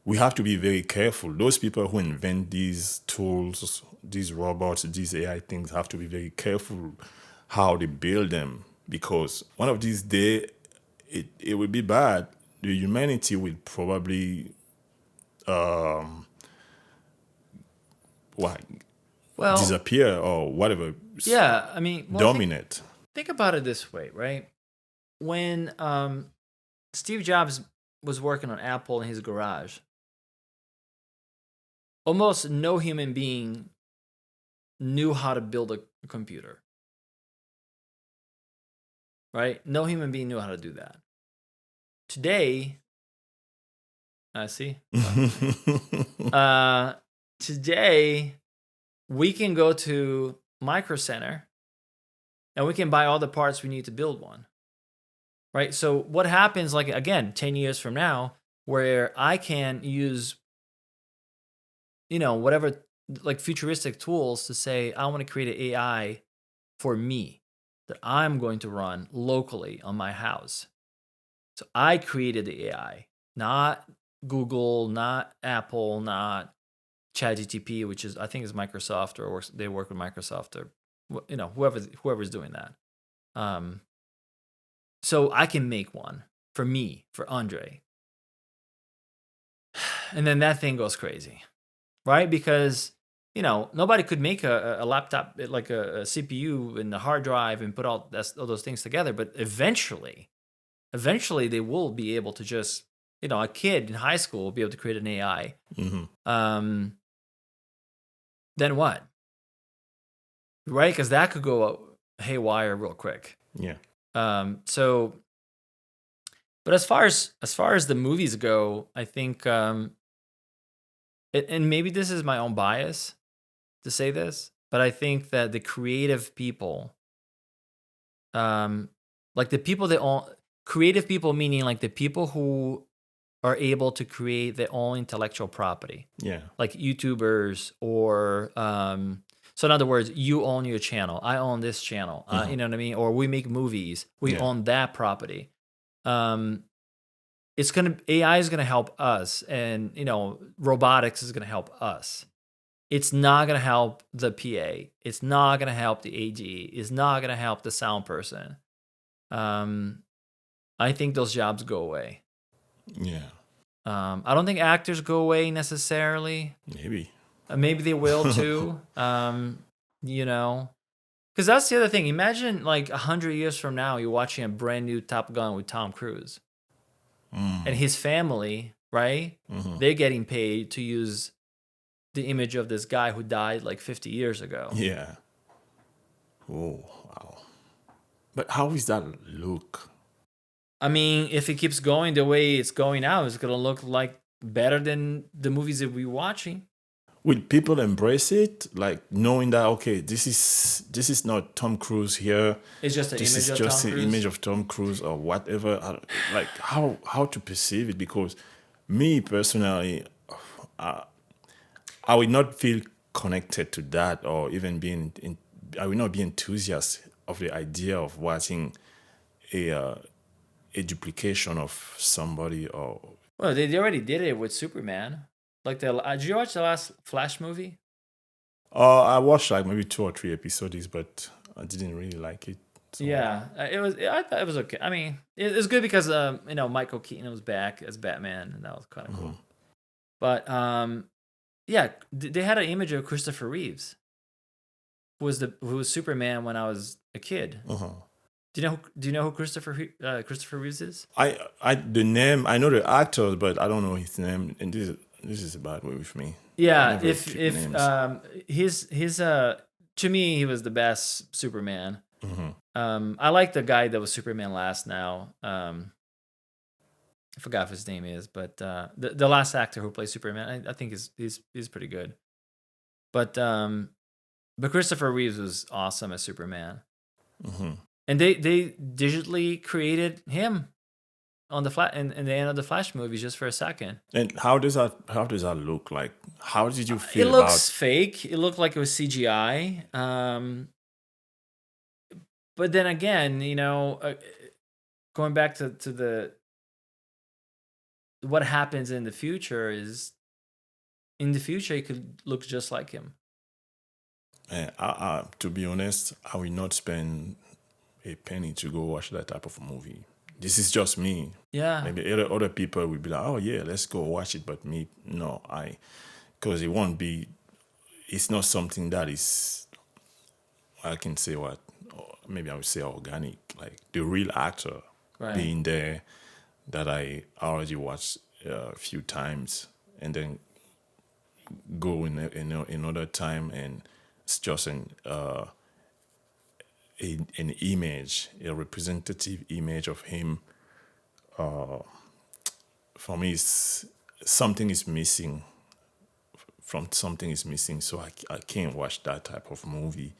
We have to be very careful. Those people who invent these tools, these robots, these AI things have to be very careful how they build them, because one of these days it will be bad. The humanity will probably Well, disappear or whatever, yeah. I mean, dominate. think about it this way, right? When Steve Jobs was working on Apple in his garage, almost no human being knew how to build a computer, right? No human being knew how to do that. Today, I see. Today, we can go to Micro Center and we can buy all the parts we need to build one, right? So what happens, like, again, 10 years from now, where I can use, whatever, like, futuristic tools to say, I want to create an AI for me that I'm going to run locally on my house. So I created the AI, not Google, not Apple, not ChatGPT, which is, I think, is Microsoft, or they work with Microsoft, or whoever's doing that. So I can make one for me, for Andre, and then that thing goes crazy, right? Because nobody could make a laptop, like a CPU and a hard drive, and put all those things together. But eventually they will be able to just, a kid in high school will be able to create an AI. Mm-hmm. Then what? Right? Because that could go haywire real quick. Yeah. So, but as far as the movies go, I think, and maybe this is my own bias to say this, but I think that the creative people, like the people that all creative people, meaning like the people who are able to create their own intellectual property. Yeah. Like YouTubers, or so in other words, you own your channel, I own this channel. You know what I mean? Or we make movies, we own that property. AI is gonna help us, and robotics is gonna help us. It's not gonna help the PA. It's not gonna help the AD. It's not gonna help the sound person. I think those jobs go away. Yeah. I don't think actors go away necessarily. Maybe. Maybe they will too. Because that's the other thing. Imagine, like, 100 years from now, you're watching a brand new Top Gun with Tom Cruise, and his family, right? Mm-hmm. They're getting paid to use the image of this guy who died like 50 years ago. Yeah. Oh, wow. But how does that look? I mean, if it keeps going the way it's going now, it's gonna look like better than the movies that we're watching. Will people embrace it, like knowing that, okay, this is not Tom Cruise here? It's just an This image is of just Tom an Cruise. image of Tom Cruise or whatever. Like how to perceive it? Because me personally, I would not feel connected to that, or even I would not be enthusiastic of the idea of watching a duplication of somebody. Or Well, they already did it with Superman. Like, did you watch the last Flash movie? I watched like maybe 2 or 3 episodes, but I didn't really like it. So. Yeah, I thought it was okay. I mean, it was good because Michael Keaton was back as Batman, and that was kind of cool. But yeah, they had an image of Christopher Reeves, who was Superman when I was a kid. Do you know who Christopher Reeves is? The name, I know the actor, but I don't know his name, and this is a bad way with me. Yeah, if his to me, he was the best Superman. I like the guy that was Superman last now. I forgot what his name is, but the last actor who plays Superman, I think he's pretty good. But Christopher Reeves was awesome as Superman. And they digitally created him on the in the end of the Flash movies just for a second. And how does that look like? How did you feel? It looks fake. It looked like it was CGI. But then again, going back to the what happens in the future is, in the future, it could look just like him. To be honest, I will not spend a penny to go watch that type of a movie. This is just me. Yeah. Maybe other people will be like, oh yeah, let's go watch it. But me, no, because it won't be it's not something that is, I can say what, or maybe I would say organic, like the real actor Right. being there that I already watched a few times and then go in another time and it's just an image, a representative image of him. For me, it's, something is missing. From something is missing, so I can't watch that type of movie,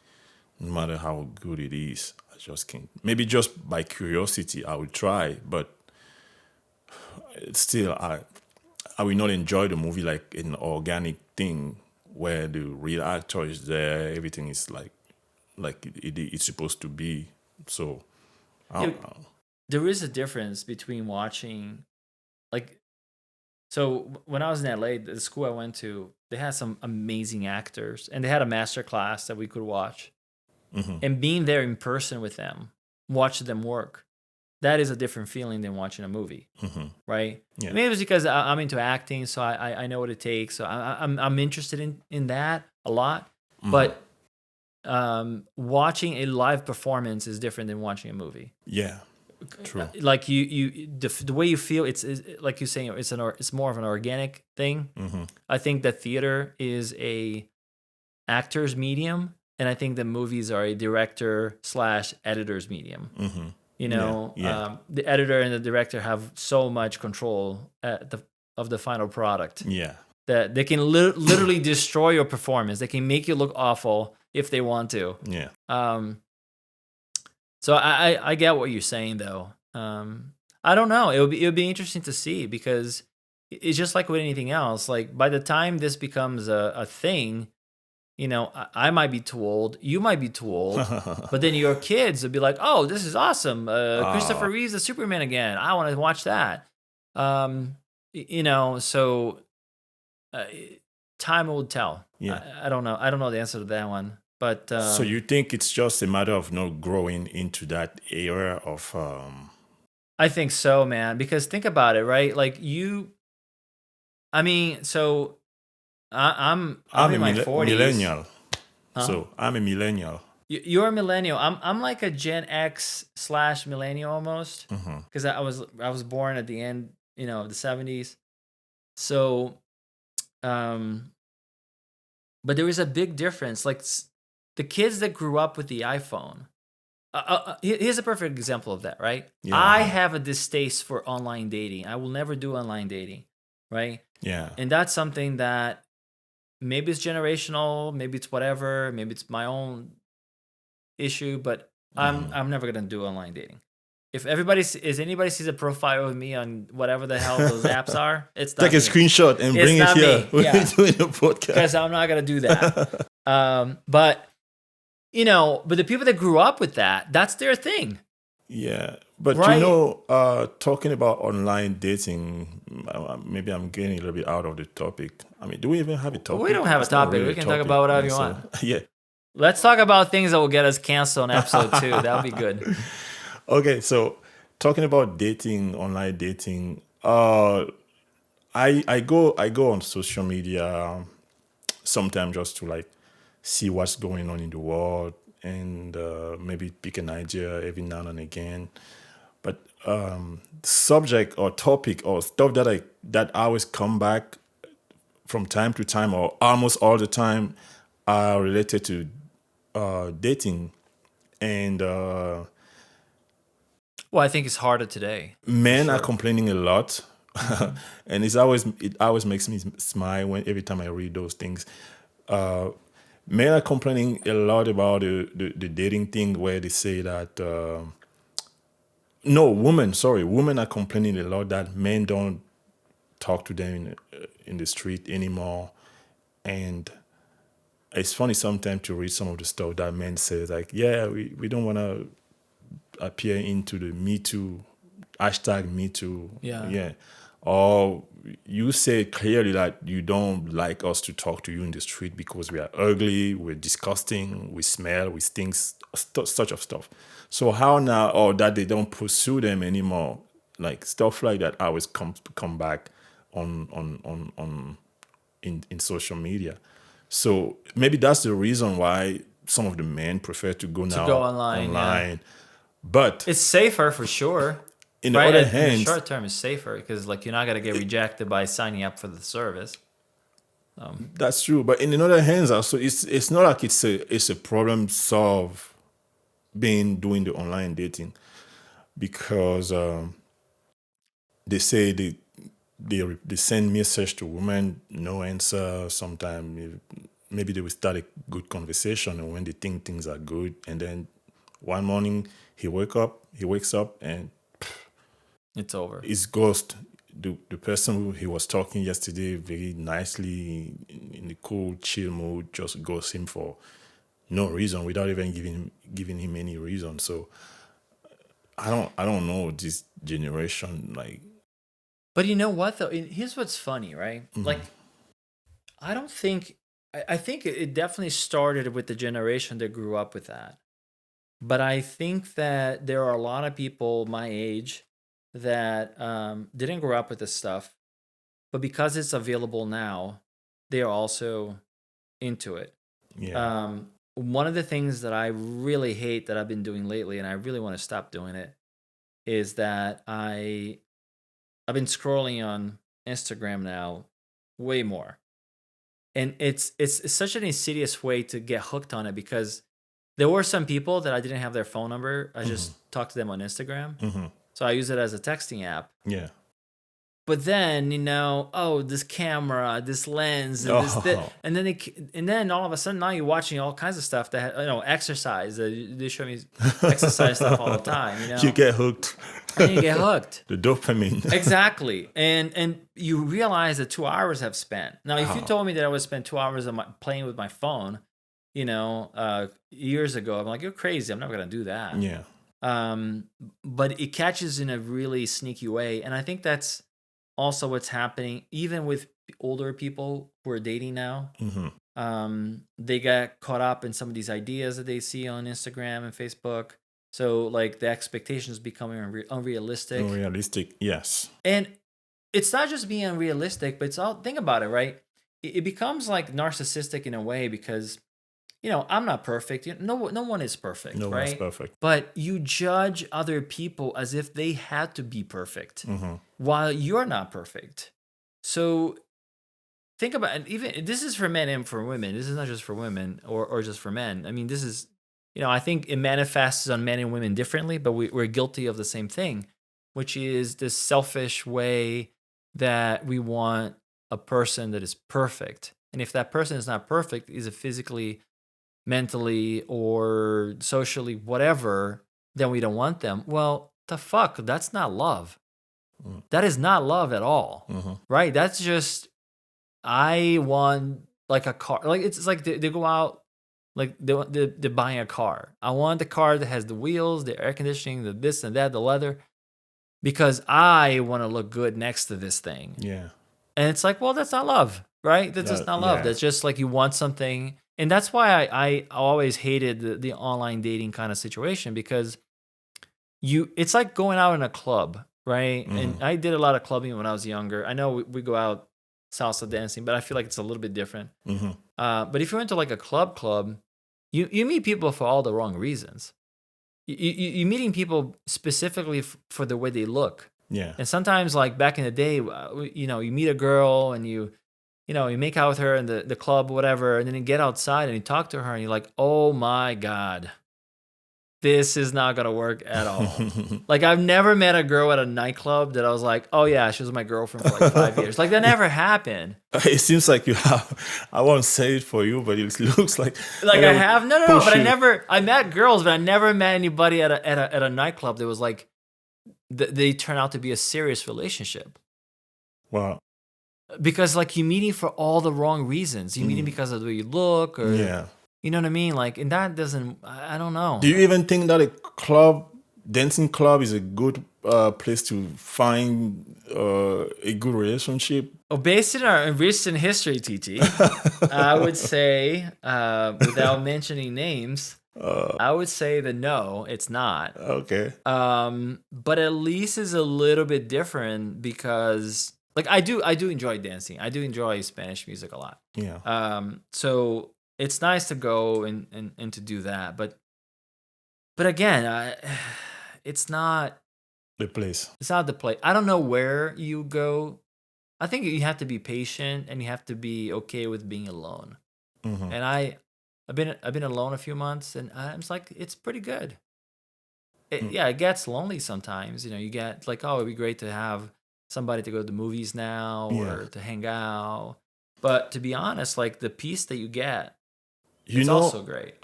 no matter how good it is. I just can't. Maybe just by curiosity, I would try, but still, I will not enjoy the movie like an organic thing where the real actor is there. Everything is like it's supposed to be. So, I, Yeah, there is a difference between watching, like, so when I was in LA, the school I went to, they had some amazing actors, and they had a master class that we could watch. And being there in person with them, watching them work, that is a different feeling than watching a movie, right? yeah, Maybe it's because I'm into acting, so I know what it takes. So I'm interested in that a lot. But watching a live performance is different than watching a movie. yeah, true. Like the way you feel, it's like you're saying, it's more of an organic thing. I think that theater is a actor's medium, and I think that movies are a director / editor's medium. You know, yeah. the editor and the director have so much control of the final product Yeah, that they can literally destroy your performance. They can make you look awful if they want to. yeah, So I get what you're saying though. I don't know. It would be interesting to see, because it's just like with anything else. Like by the time this becomes a thing, you know, I might be too old. You might be too old. But then your kids would be like, "Oh, this is awesome! Christopher Reeve's the Superman again. I want to watch that." You know, so time will tell. yeah. I don't know. I don't know the answer to that one. But So you think it's just a matter of not growing into that era of I think so, man. Because think about it, right? Like I mean, so I'm I'm a in my 40s. millennial. Huh? So I'm a millennial. You're a millennial. I'm like a Gen X / millennial almost, because I was born at the end, you know, of the 70s. So, but there is a big difference. Like the kids that grew up with the iPhone. Here's a perfect example of that, right? Yeah. I have a distaste for online dating. I will never do online dating, right? Yeah. And that's something that maybe it's generational, maybe it's whatever, maybe it's my own issue, but I'm never gonna do online dating. If anybody sees a profile of me on whatever the hell those apps are, it's not Take a me. screenshot and bring it not here me. when Yeah. we're doing the podcast. Because I'm not gonna do that. But you know, but the people that grew up with that, that's their thing. Yeah, but Right. you know, talking about online dating, maybe I'm getting a little bit out of the topic. I mean, do we even have a topic? We don't have a It's not topic. really We a can talk topic. about whatever Yeah, you so, want. Yeah. Let's talk about things that will get us canceled on episode 2. That would be good. Okay, so talking about dating, online dating, I go on social media sometimes just to like see what's going on in the world and maybe pick an idea every now and again. But subject or topic or stuff that I always come back from time to time or almost all the time are related to dating and Well, I think it's harder today. men are complaining a lot. And it always makes me smile when every time I read those things. Men are complaining a lot about the dating thing where they say that women are complaining a lot that men don't talk to them in the street anymore. And it's funny sometimes to read some of the stuff that men say, like, yeah, we don't want to appear into the Me Too, hashtag Me Too. Yeah. Or you say clearly that you don't like us to talk to you in the street because we are ugly, we're disgusting, we smell, we stink, such of stuff. So how now, or that they don't pursue them anymore, like stuff like that always come back on in social media. So maybe that's the reason why some of the men prefer to go To go now online, yeah. online. But It's safer for sure. in the Right? other In the hand, short term, it's safer because like you're not gonna get rejected by signing up for the service. that's true. But in the other hands, also, it's not like it's a problem solved being doing the online dating, because they say they send message to women, no answer. Sometimes maybe they will start a good conversation, and when they think things are good, and then one morning he wakes up, and It's over. it's ghost. The person who he was talking yesterday very nicely in the cool chill mood just ghosts him for no reason, without even giving him any reason. So I don't know this generation, like. But you know what though? Here's what's funny, right? Like I don't think I think it definitely started with the generation that grew up with that. But I think that there are a lot of people my age that didn't grow up with this stuff, but because it's available now, they are also into it. Yeah. One of the things that I really hate that I've been doing lately, and I really want to stop doing it, is that I've been scrolling on Instagram now way more, and it's such an insidious way to get hooked on it because there were some people that I didn't have their phone number. I just talked to them on Instagram, so I use it as a texting app. Yeah. But then oh, this camera, this lens, and and then all of a sudden now you're watching all kinds of stuff that exercise. They show me exercise stuff all the time. You get hooked. And you get hooked. The dopamine. Exactly, and you realize that 2 hours have spent. Now, if you told me that I would spend 2 hours playing with my phone, years ago, I'm like, you're crazy. I'm not gonna do that. Yeah. But it catches in a really sneaky way, and I think that's also what's happening even with older people who are dating now. They get caught up in some of these ideas that they see on Instagram and Facebook, so like the expectations becoming unrealistic. Unrealistic, yes. And it's not just being unrealistic, but it's all, think about it, right? It becomes like narcissistic in a way because I'm not perfect. No one is perfect. No right? one's perfect. But you judge other people as if they had to be perfect while you're not perfect. So think about, and even this is for men and for women. This is not just for women or just for men. I mean, this is, I think it manifests on men and women differently, but we're guilty of the same thing, which is this selfish way that we want a person that is perfect. And if that person is not perfect, is it physically, mentally, or socially, whatever, then we don't want them. Well, the fuck, that's not love. That is not love at all, right? That's just, I want like a car. Like it's like they go out, like they're buying a car. I want the car that has the wheels, the air conditioning, the this and that, the leather, because I want to look good next to this thing. Yeah. And it's like, well, that's not love, right? That's just not love. Yeah. That's just like you want something. And that's why I always hated the online dating kind of situation, because it's like going out in a club, right? And I did a lot of clubbing when I was younger. I know we go out salsa dancing, but I feel like it's a little bit different. But if you went to like a club, you meet people for all the wrong reasons. You're meeting people specifically for the way they look. Yeah. And sometimes, like back in the day, you meet a girl and you make out with her in the club, whatever, and then you get outside and you talk to her and you're like, oh my God, this is not going to work at all. Like, I've never met a girl at a nightclub that I was like, oh yeah, she was my girlfriend for like 5 years. Like, that never happened. It seems like you have, I won't say it for you, but it looks like. Like I have, no, but I met girls, but I never met anybody at a nightclub that was like, they turn out to be a serious relationship. Wow. Because like you're meeting for all the wrong reasons. You're meeting because of the way you look, or you know what I mean? Like, and that doesn't, I don't know. Do you even think that a dancing club is a good place to find a good relationship? Well, based on our recent history, Titi, I would say, without mentioning names, I would say that no, it's not. Okay. But at least it's a little bit different because like I do enjoy dancing. I do enjoy Spanish music a lot. Yeah. So it's nice to go and to do that, but again, it's not The place. it's not the play. I don't know where you go. I think you have to be patient and you have to be okay with being alone. Mm-hmm. And I've been alone a few months, and I'm just like, it's pretty good. Yeah, it gets lonely sometimes. You know, you get like, oh, it'd be great to have somebody to go to the movies now Yeah. or to hang out. But to be honest, like the peace that you get, You it's know, also great.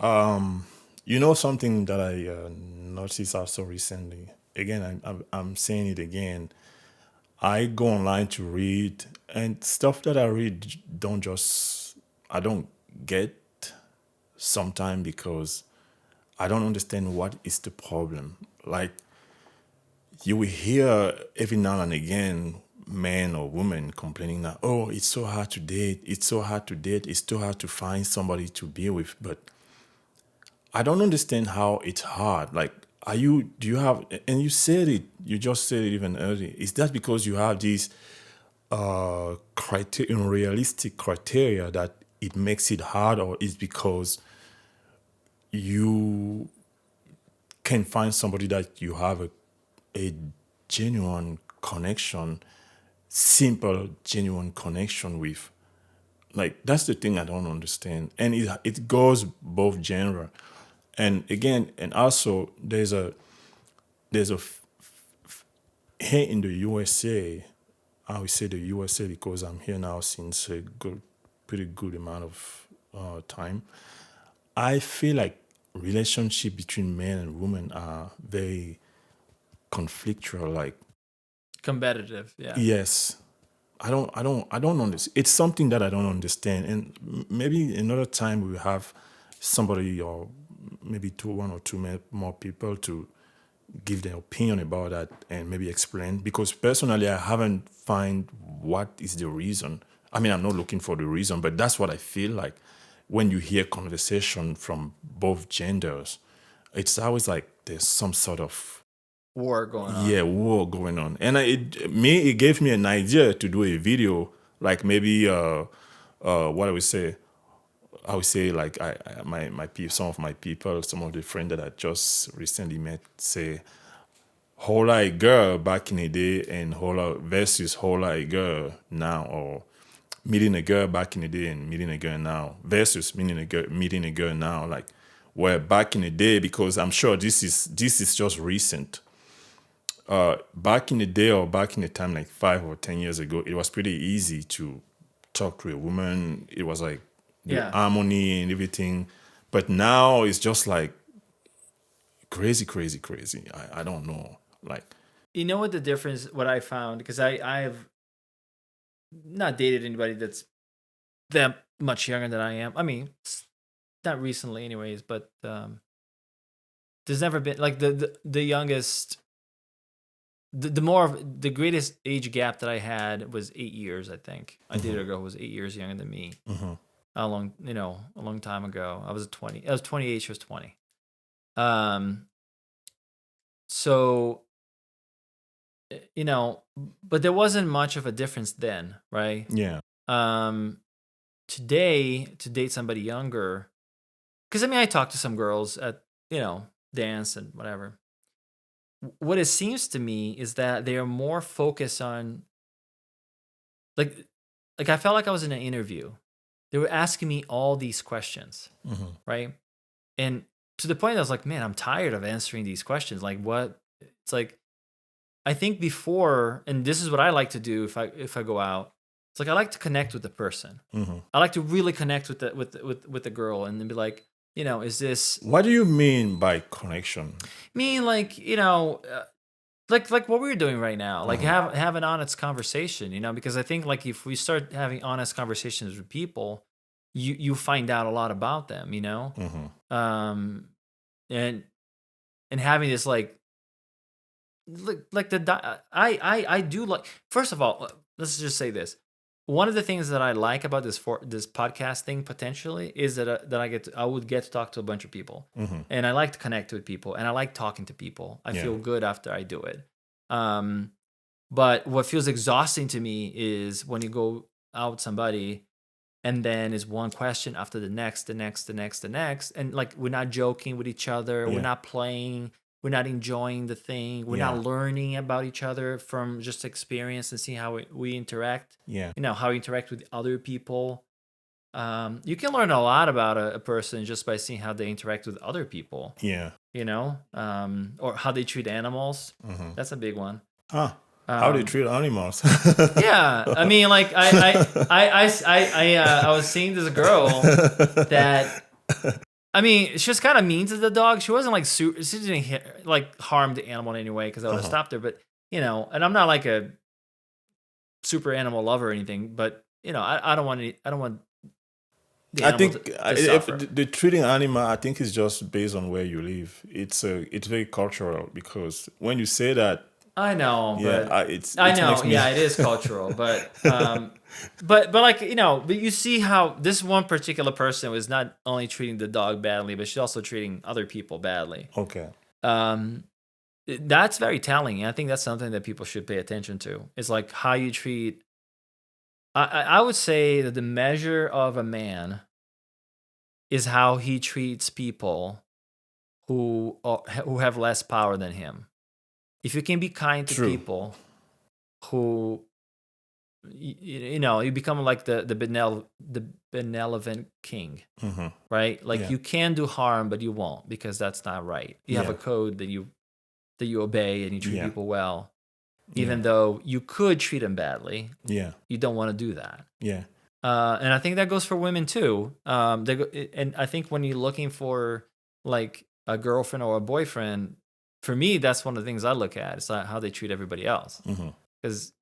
something that I noticed also recently. Again, I'm saying it again. I go online to read, and stuff that I read I don't get sometime because I don't understand what is the problem. Like, you will hear every now and again men or women complaining that, oh, it's so hard to date, it's so hard to date, it's too hard to find somebody to be with. But I don't understand how it's hard. Like, do you have, and you just said it even earlier, is that because you have these criteria, unrealistic criteria, that it makes it hard, or is because you can find somebody that you have a genuine connection, simple, genuine connection with? Like, that's the thing I don't understand. And it goes both genre. And again, and also there's a here in the USA, I would say the USA because I'm here now since a pretty good amount of time. I feel like relationship between men and women are very conflictual. Like, Competitive, yeah. yes, I don't understand. It's something that I don't understand. And maybe another time we will have somebody, or maybe one or two more people, to give their opinion about that and maybe explain. Because personally, I haven't find what is the reason. I mean, I'm not looking for the reason, but that's what I feel like when you hear conversation from both genders. It's always like there's some sort of, War going on. yeah, war going on. And it gave me an idea to do a video, like maybe what I would say, like, some of my people, some of the friends that I just recently met, say whole like girl back in the day and whole versus whole like girl now, or meeting a girl back in the day and meeting a girl now versus meeting a girl now. Like, where back in the day, because I'm sure this is just recent. Back in the day, or back in the time, like 5 or 10 years ago, it was pretty easy to talk to a woman. It was like the Yeah. harmony and everything. But now it's just like crazy, crazy, crazy. I don't know. Like, You know what the difference, what I found, because I have not dated anybody that's that much younger than I am. I mean, not recently anyways, but there's never been like the youngest, the greatest age gap that I had was 8 years. I think I dated a girl who was 8 years younger than me. A long time ago. I was 28. She was 20. So but there wasn't much of a difference then, right? yeah. Today, to date somebody younger, because I mean, I talk to some girls at dance and whatever. What it seems to me is that they are more focused on like I felt like I was in an interview. They were asking me all these questions, right? And to the point I was like, man, I'm tired of answering these questions. Like, what? It's like, I think before, and this is what I like to do if I go out. It's like I like to connect with the person. I like to really connect with the girl, and then be like, is this What do you mean by connection? mean like like what we're doing right now? Like have an honest conversation, because I think like if we start having honest conversations with people, you find out a lot about them, and having this like I do like. First of all, let's just say this. One of the things that I like about this podcast thing potentially is that I would get to talk to a bunch of people, and I like to connect with people, and I like talking to people. I feel good after I do it. But what feels exhausting to me is when you go out with somebody and then is one question after the next, and like we're not joking with each other, we're Yeah. not playing, we're not enjoying the thing, we're Yeah. not learning about each other from just experience and seeing how we interact. Yeah. How we interact with other people. You can learn a lot about a person just by seeing how they interact with other people. Yeah. Or how they treat animals. Mm-hmm. That's a big one. How they treat animals. Yeah, I mean, like I was seeing this girl that, I mean, she was kind of mean to the dog. She wasn't like she didn't like harm the animal in any way because I would have stopped her. But and I'm not like a super animal lover or anything. But I don't want the I animal think to if suffer. the treating animal, I think is just based on where you live. It's very cultural because when you say that, I know, yeah, but it I know, makes me. yeah, it is cultural, but but like but you see how this one particular person was not only treating the dog badly, but she's also treating other people badly. Okay. That's very telling. I think that's something that people should pay attention to. It's like how you treat. I would say that the measure of a man is how he treats people who have less power than him. If you can be kind to True. people who you become like the benevolent king, Mm-hmm. right? Like Yeah. you can do harm, but you won't because that's not right. You have Yeah. a code that you obey and you treat Yeah. people well, even though you could treat them badly. Yeah. You don't want to do that. Yeah. And I think that goes for women too. And I think when you're looking for like a girlfriend or a boyfriend, for me, that's one of the things I look at. It's not how they treat everybody else. Mm-hmm. Because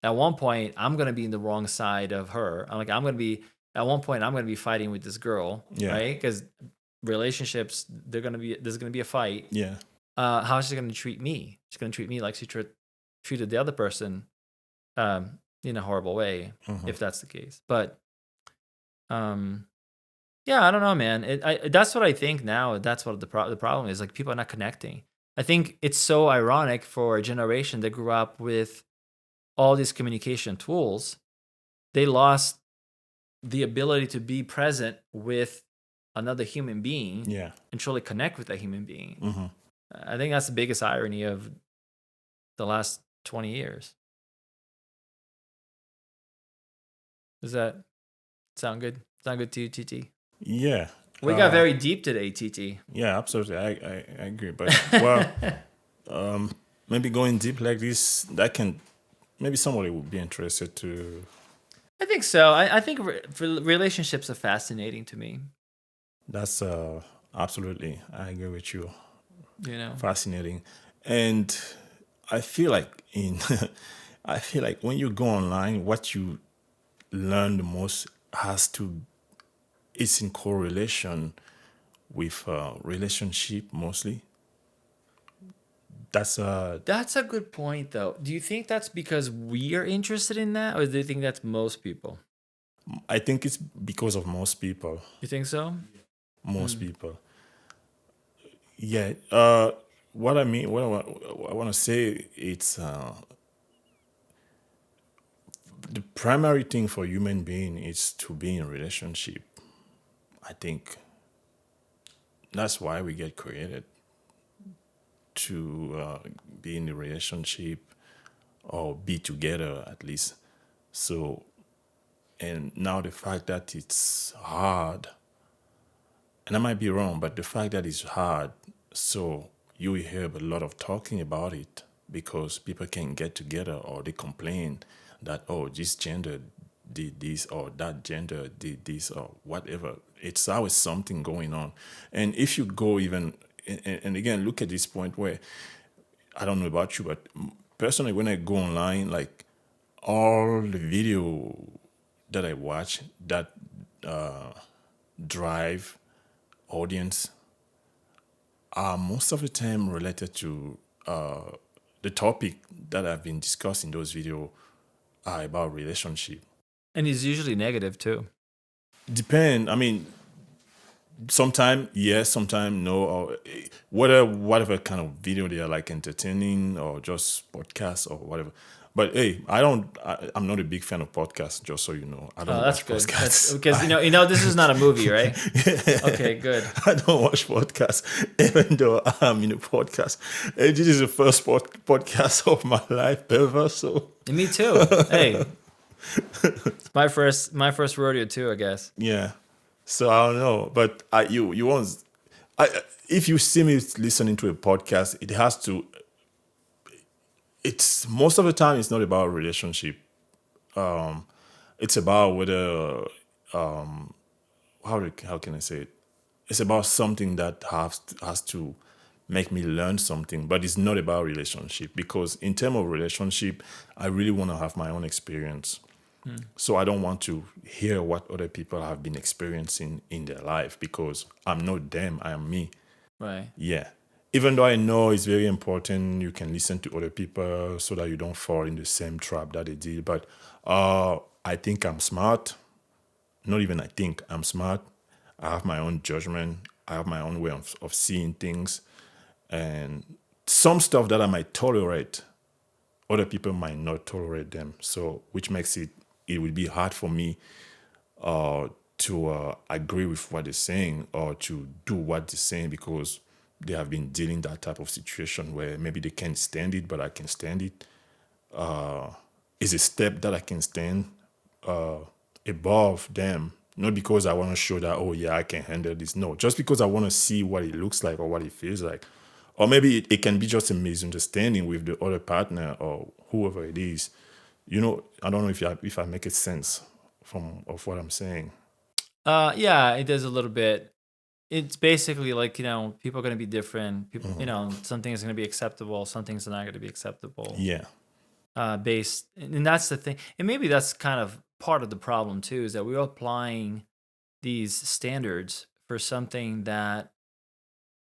at one point I'm gonna be in the wrong side of her. At one point I'm gonna be fighting with this girl, Yeah. right? Because relationships, there's gonna be a fight. Yeah. How is she gonna treat me? She's gonna treat me like she treated the other person, in a horrible way, Mm-hmm. if that's the case. But yeah, I don't know, man. That's what I think now. That's what the problem is. Like people are not connecting. I think it's so ironic for a generation that grew up with all these communication tools. They lost the ability to be present with another human being Yeah. and truly connect with that human being. Mm-hmm. I think that's the biggest irony of the last 20 years. Does that sound good? Sound good to you, TT? Yeah. We got very deep today, TT. Yeah, absolutely. I agree. But well, maybe going deep like this, that can maybe somebody would be interested to. I think so. I think relationships are fascinating to me. That's absolutely. I agree with you. Fascinating, and I feel like I feel like when you go online, what you learn the most it's in correlation with relationship mostly. That's a good point, though. Do you think that's because we are interested in that, or do you think that's most people? I think it's because of most people. You think so? Most people. Yeah. What I mean, what I want to say, it's the primary thing for human being is to be in a relationship. I think that's why we get created, to be in a relationship or be together at least. So, and now the fact that it's hard, and I might be wrong, but the fact that it's hard, so you will hear a lot of talking about it because people can get together or they complain that, oh, this gender did this or that gender did this or whatever. It's always something going on. And if you go even, and again, look at this point where, I don't know about you, but personally, when I go online, like all the video that I watch that drive audience are most of the time related to the topic that I've been discussing. Those videos are about relationship. And it's usually negative too. Depend. I mean, Sometimes yes, sometimes no, or whatever kind of video they are, like entertaining or just podcast or whatever. But hey, I'm not a big fan of podcasts. Just so you know, I Oh, don't that's watch good. That's podcasts. because this is not a movie, right? Okay, good. I don't watch podcasts, even though I'm in a podcast. And this is the first podcast of my life ever. So And me too. Hey, it's my first rodeo too, I guess. yeah. So I don't know, but you won't. If you see me listening to a podcast, it has to. It's most of the time it's not about relationship. It's about whether how can I say it? It's about something that has to make me learn something, but it's not about relationship because in terms of relationship, I really want to have my own experience. So I don't want to hear what other people have been experiencing in their life because I'm not them, I am me. Right. Yeah. Even though I know it's very important, you can listen to other people so that you don't fall in the same trap that they did. But I think I'm smart. Not even I think I'm smart. I have my own judgment. I have my own way of seeing things. And some stuff that I might tolerate, other people might not tolerate them. So, which makes it would be hard for me to agree with what they're saying or to do what they're saying because they have been dealing that type of situation where maybe they can't stand it, but I can stand it. Is a step that I can stand above them. Not because I want to show that, oh yeah, I can handle this. No, just because I want to see what it looks like or what it feels like. Or maybe it can be just a misunderstanding with the other partner or whoever it is. I don't know if I make it sense of what I'm saying. Yeah, it does a little bit. It's basically like, people are going to be different. People, something is going to be acceptable, some things are not going to be acceptable. Yeah. Based, and that's the thing. And maybe that's kind of part of the problem too, is that we're applying these standards for something that,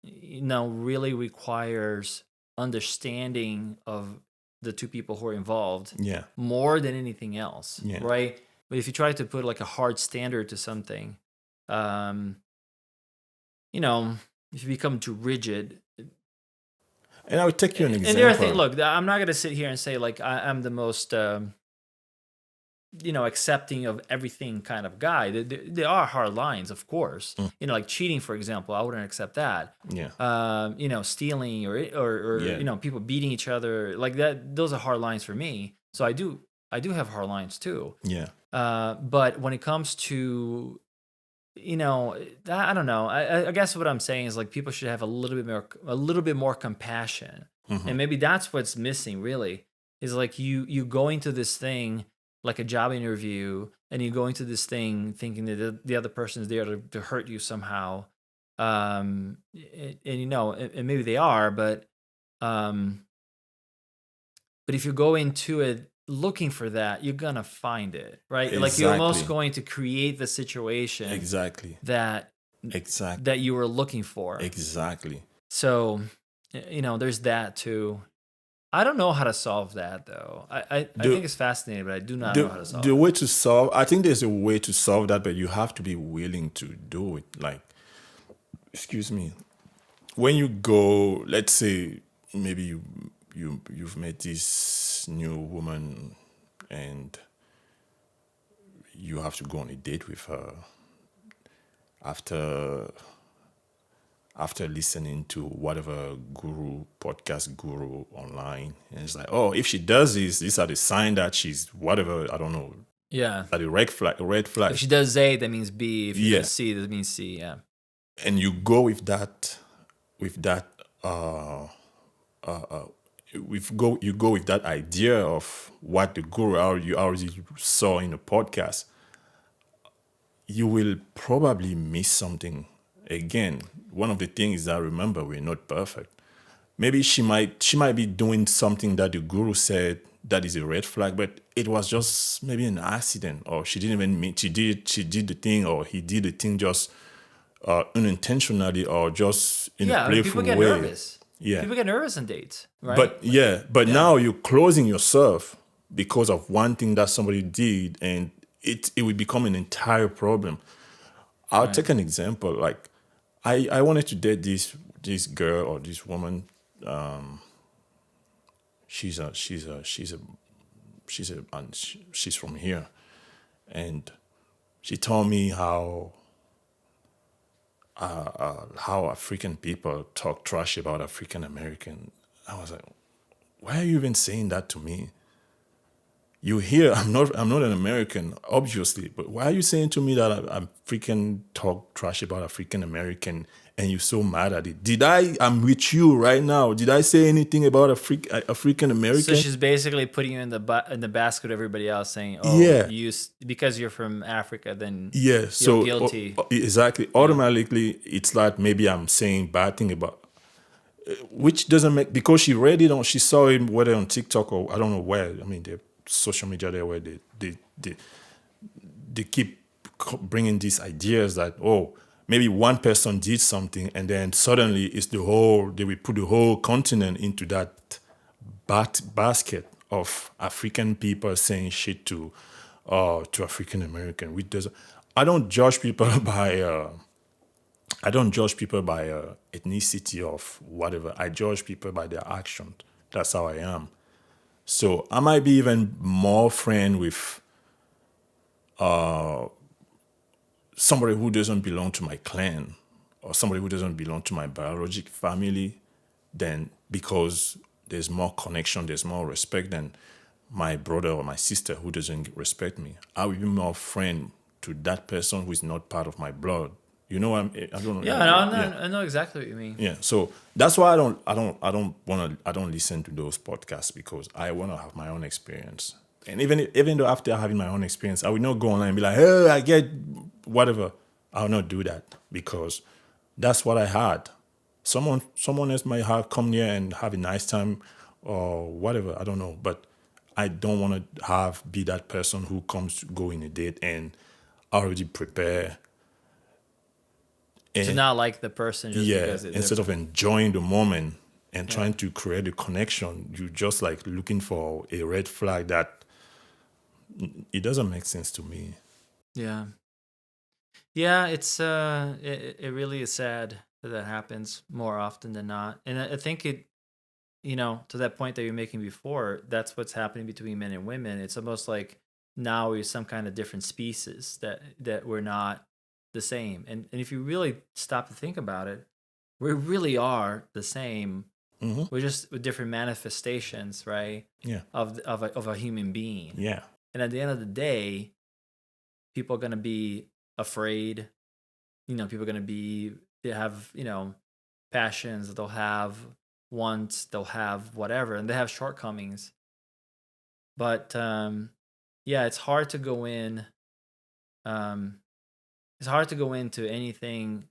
really requires understanding of the two people who are involved Yeah. more than anything else. Yeah. Right. But if you try to put like a hard standard to something, um, if you become too rigid. And I would take you an example. And the other thing, look, I'm not going to sit here and say like I'm the most, accepting of everything kind of guy. There are hard lines, of course. Like cheating, for example, I wouldn't accept that. Yeah. Stealing or Yeah. people beating each other like that. Those are hard lines for me. So I do have hard lines too. Yeah. But when it comes to, I don't know. I guess what I'm saying is like people should have a little bit more compassion, and maybe that's what's missing. Really, is like you going to this thing like a job interview, and you go into this thing thinking that the other person is there to hurt you somehow, and maybe they are, but if you go into it looking for that, you're gonna find it, right? Like you're almost Exactly. going to create the situation Exactly. that Exactly. you were looking for. Exactly. So, there's that too. I don't know how to solve that though. I think it's fascinating, but I do not know how to solve The it. way to solve, I think there's a way to solve that, but you have to be willing to do it. Like, excuse me, when you go, let's say maybe you've met this new woman and you have to go on a date with her after listening to whatever podcast guru online, and it's like, oh, if she does this, these are the sign that she's whatever, I don't know, Yeah. are the red flag. If she does A, that means B. If she Yeah. does C, that means C. Yeah. And you go with that uh you go with that idea of what the guru you already saw in the podcast, you will probably miss something. Again, one of the things that, remember, we're not perfect. Maybe she might be doing something that the guru said that is a red flag, but it was just maybe an accident, or she didn't even mean she did the thing, or he did the thing just unintentionally, or just in a playful people get way. nervous. Yeah. People get nervous on dates, right? But now you're closing yourself because of one thing that somebody did, and it would become an entire problem. I'll take an example. Like, I wanted to date this girl or this woman. Um, she's a she's a she's a she's from here, and she told me how African people talk trash about African American. I was like, why are you even saying that to me? You hear I'm not an American, obviously, but why are you saying to me that I'm freaking talk trash about African American and you're so mad at it? I'm with you right now. Did I say anything about African So American? she's basically putting you in the basket of everybody else, saying, "Oh, Yeah. because you're from Africa, then Yeah, you're so guilty." exactly. Automatically, it's like maybe I'm saying bad thing about, which doesn't make, because she read it on, she saw it whether on TikTok or I don't know where. I mean, the social media there where they keep bringing these ideas that, oh, maybe one person did something and then suddenly it's they will put the whole continent into that basket of African people saying shit to African American. Which does, I don't judge people by ethnicity of whatever. I judge people by their action. That's how I am. So I might be even more friend with somebody who doesn't belong to my clan or somebody who doesn't belong to my biological family, then because there's more connection, there's more respect than my brother or my sister who doesn't respect me. I will be more friend to that person who is not part of my blood. You know, I don't know. Yeah, I know exactly what you mean. Yeah, so that's why I don't listen to those podcasts, because I want to have my own experience. And even though after having my own experience, I will not go online and be like, "Hey, I get whatever." I will not do that, because that's what I had. Someone else might have come here and have a nice time or whatever. I don't know, but I don't want to be that person who comes to go in a date and already prepare. To not like the person just Yeah, because instead of enjoying the moment and trying to create a connection, you just like looking for a red flag that it doesn't make sense to me. yeah, it's it really is sad that happens more often than not, and I think it, to that point that you're making before, that's what's happening between men and women. It's almost like now we're some kind of different species that we're not the same. And if you really stop to think about it, we really are the same. Mm-hmm. We're just with different manifestations, right? Yeah. Of a human being. Yeah. And at the end of the day, people are gonna be afraid. People are gonna they have, passions, they'll have wants, they'll have whatever, and they have shortcomings. But yeah, it's hard to go in. It's hard to go into anything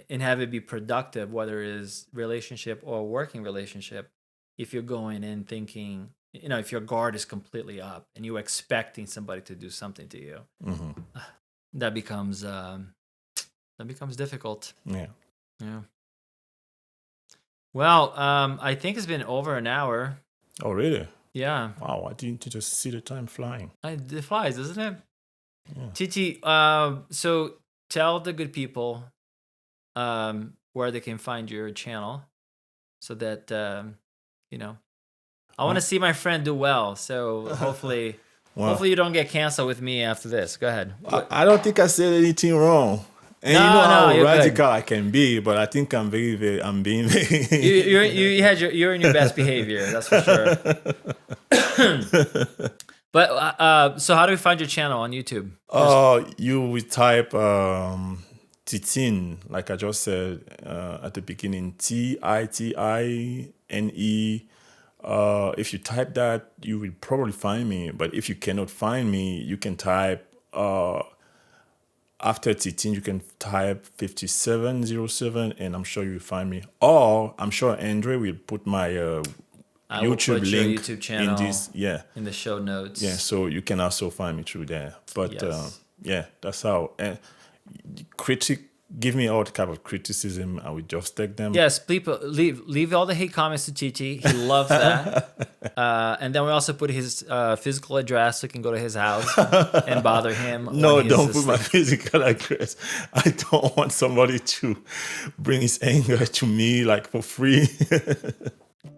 and have it be productive, whether it is relationship or working relationship, if you're going in thinking, if your guard is completely up and you're expecting somebody to do something to you, that becomes difficult. Yeah. Yeah. Well, I think it's been over an hour. Oh, really? Yeah. Wow, I didn't just see the time flying. It flies, doesn't it? Yeah. Titi, so tell the good people where they can find your channel, so that I want to see my friend do well. So hopefully, hopefully you don't get canceled with me after this. Go ahead. I don't think I said anything wrong. And how radical I can be, but I think I'm I'm being very. You're in your best behavior, that's for sure. But so how do we find your channel on YouTube? You will type Titin, like I just said at the beginning, Titine. If you type that, you will probably find me. But if you cannot find me, you can type after Titin, you can type 5707, and I'm sure you'll find me. Or I'm sure Andre will put my YouTube link YouTube channel in the show notes. Yeah, so you can also find me through there. But Yes. yeah, that's how. give me all type of criticism. I will just take them. Yes, people leave all the hate comments to Titi. He loves that. And then we also put his physical address so you can go to his house and bother him. No, when he's don't put my asleep. physical address. I don't want somebody to bring his anger to me like for free.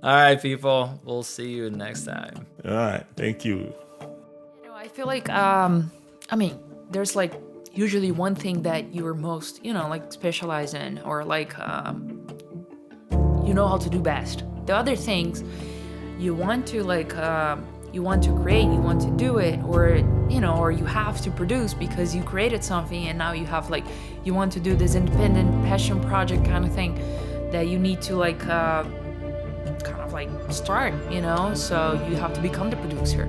All right, people. We'll see you next time. All right, thank you. I feel like there's like usually one thing that you're most, like specialize in, or like you know how to do best. The other things you want to you want to create, you want to do it, or or you have to produce because you created something and now you have you want to do this independent passion project kind of thing that you need to kind of start, so you have to become the producer.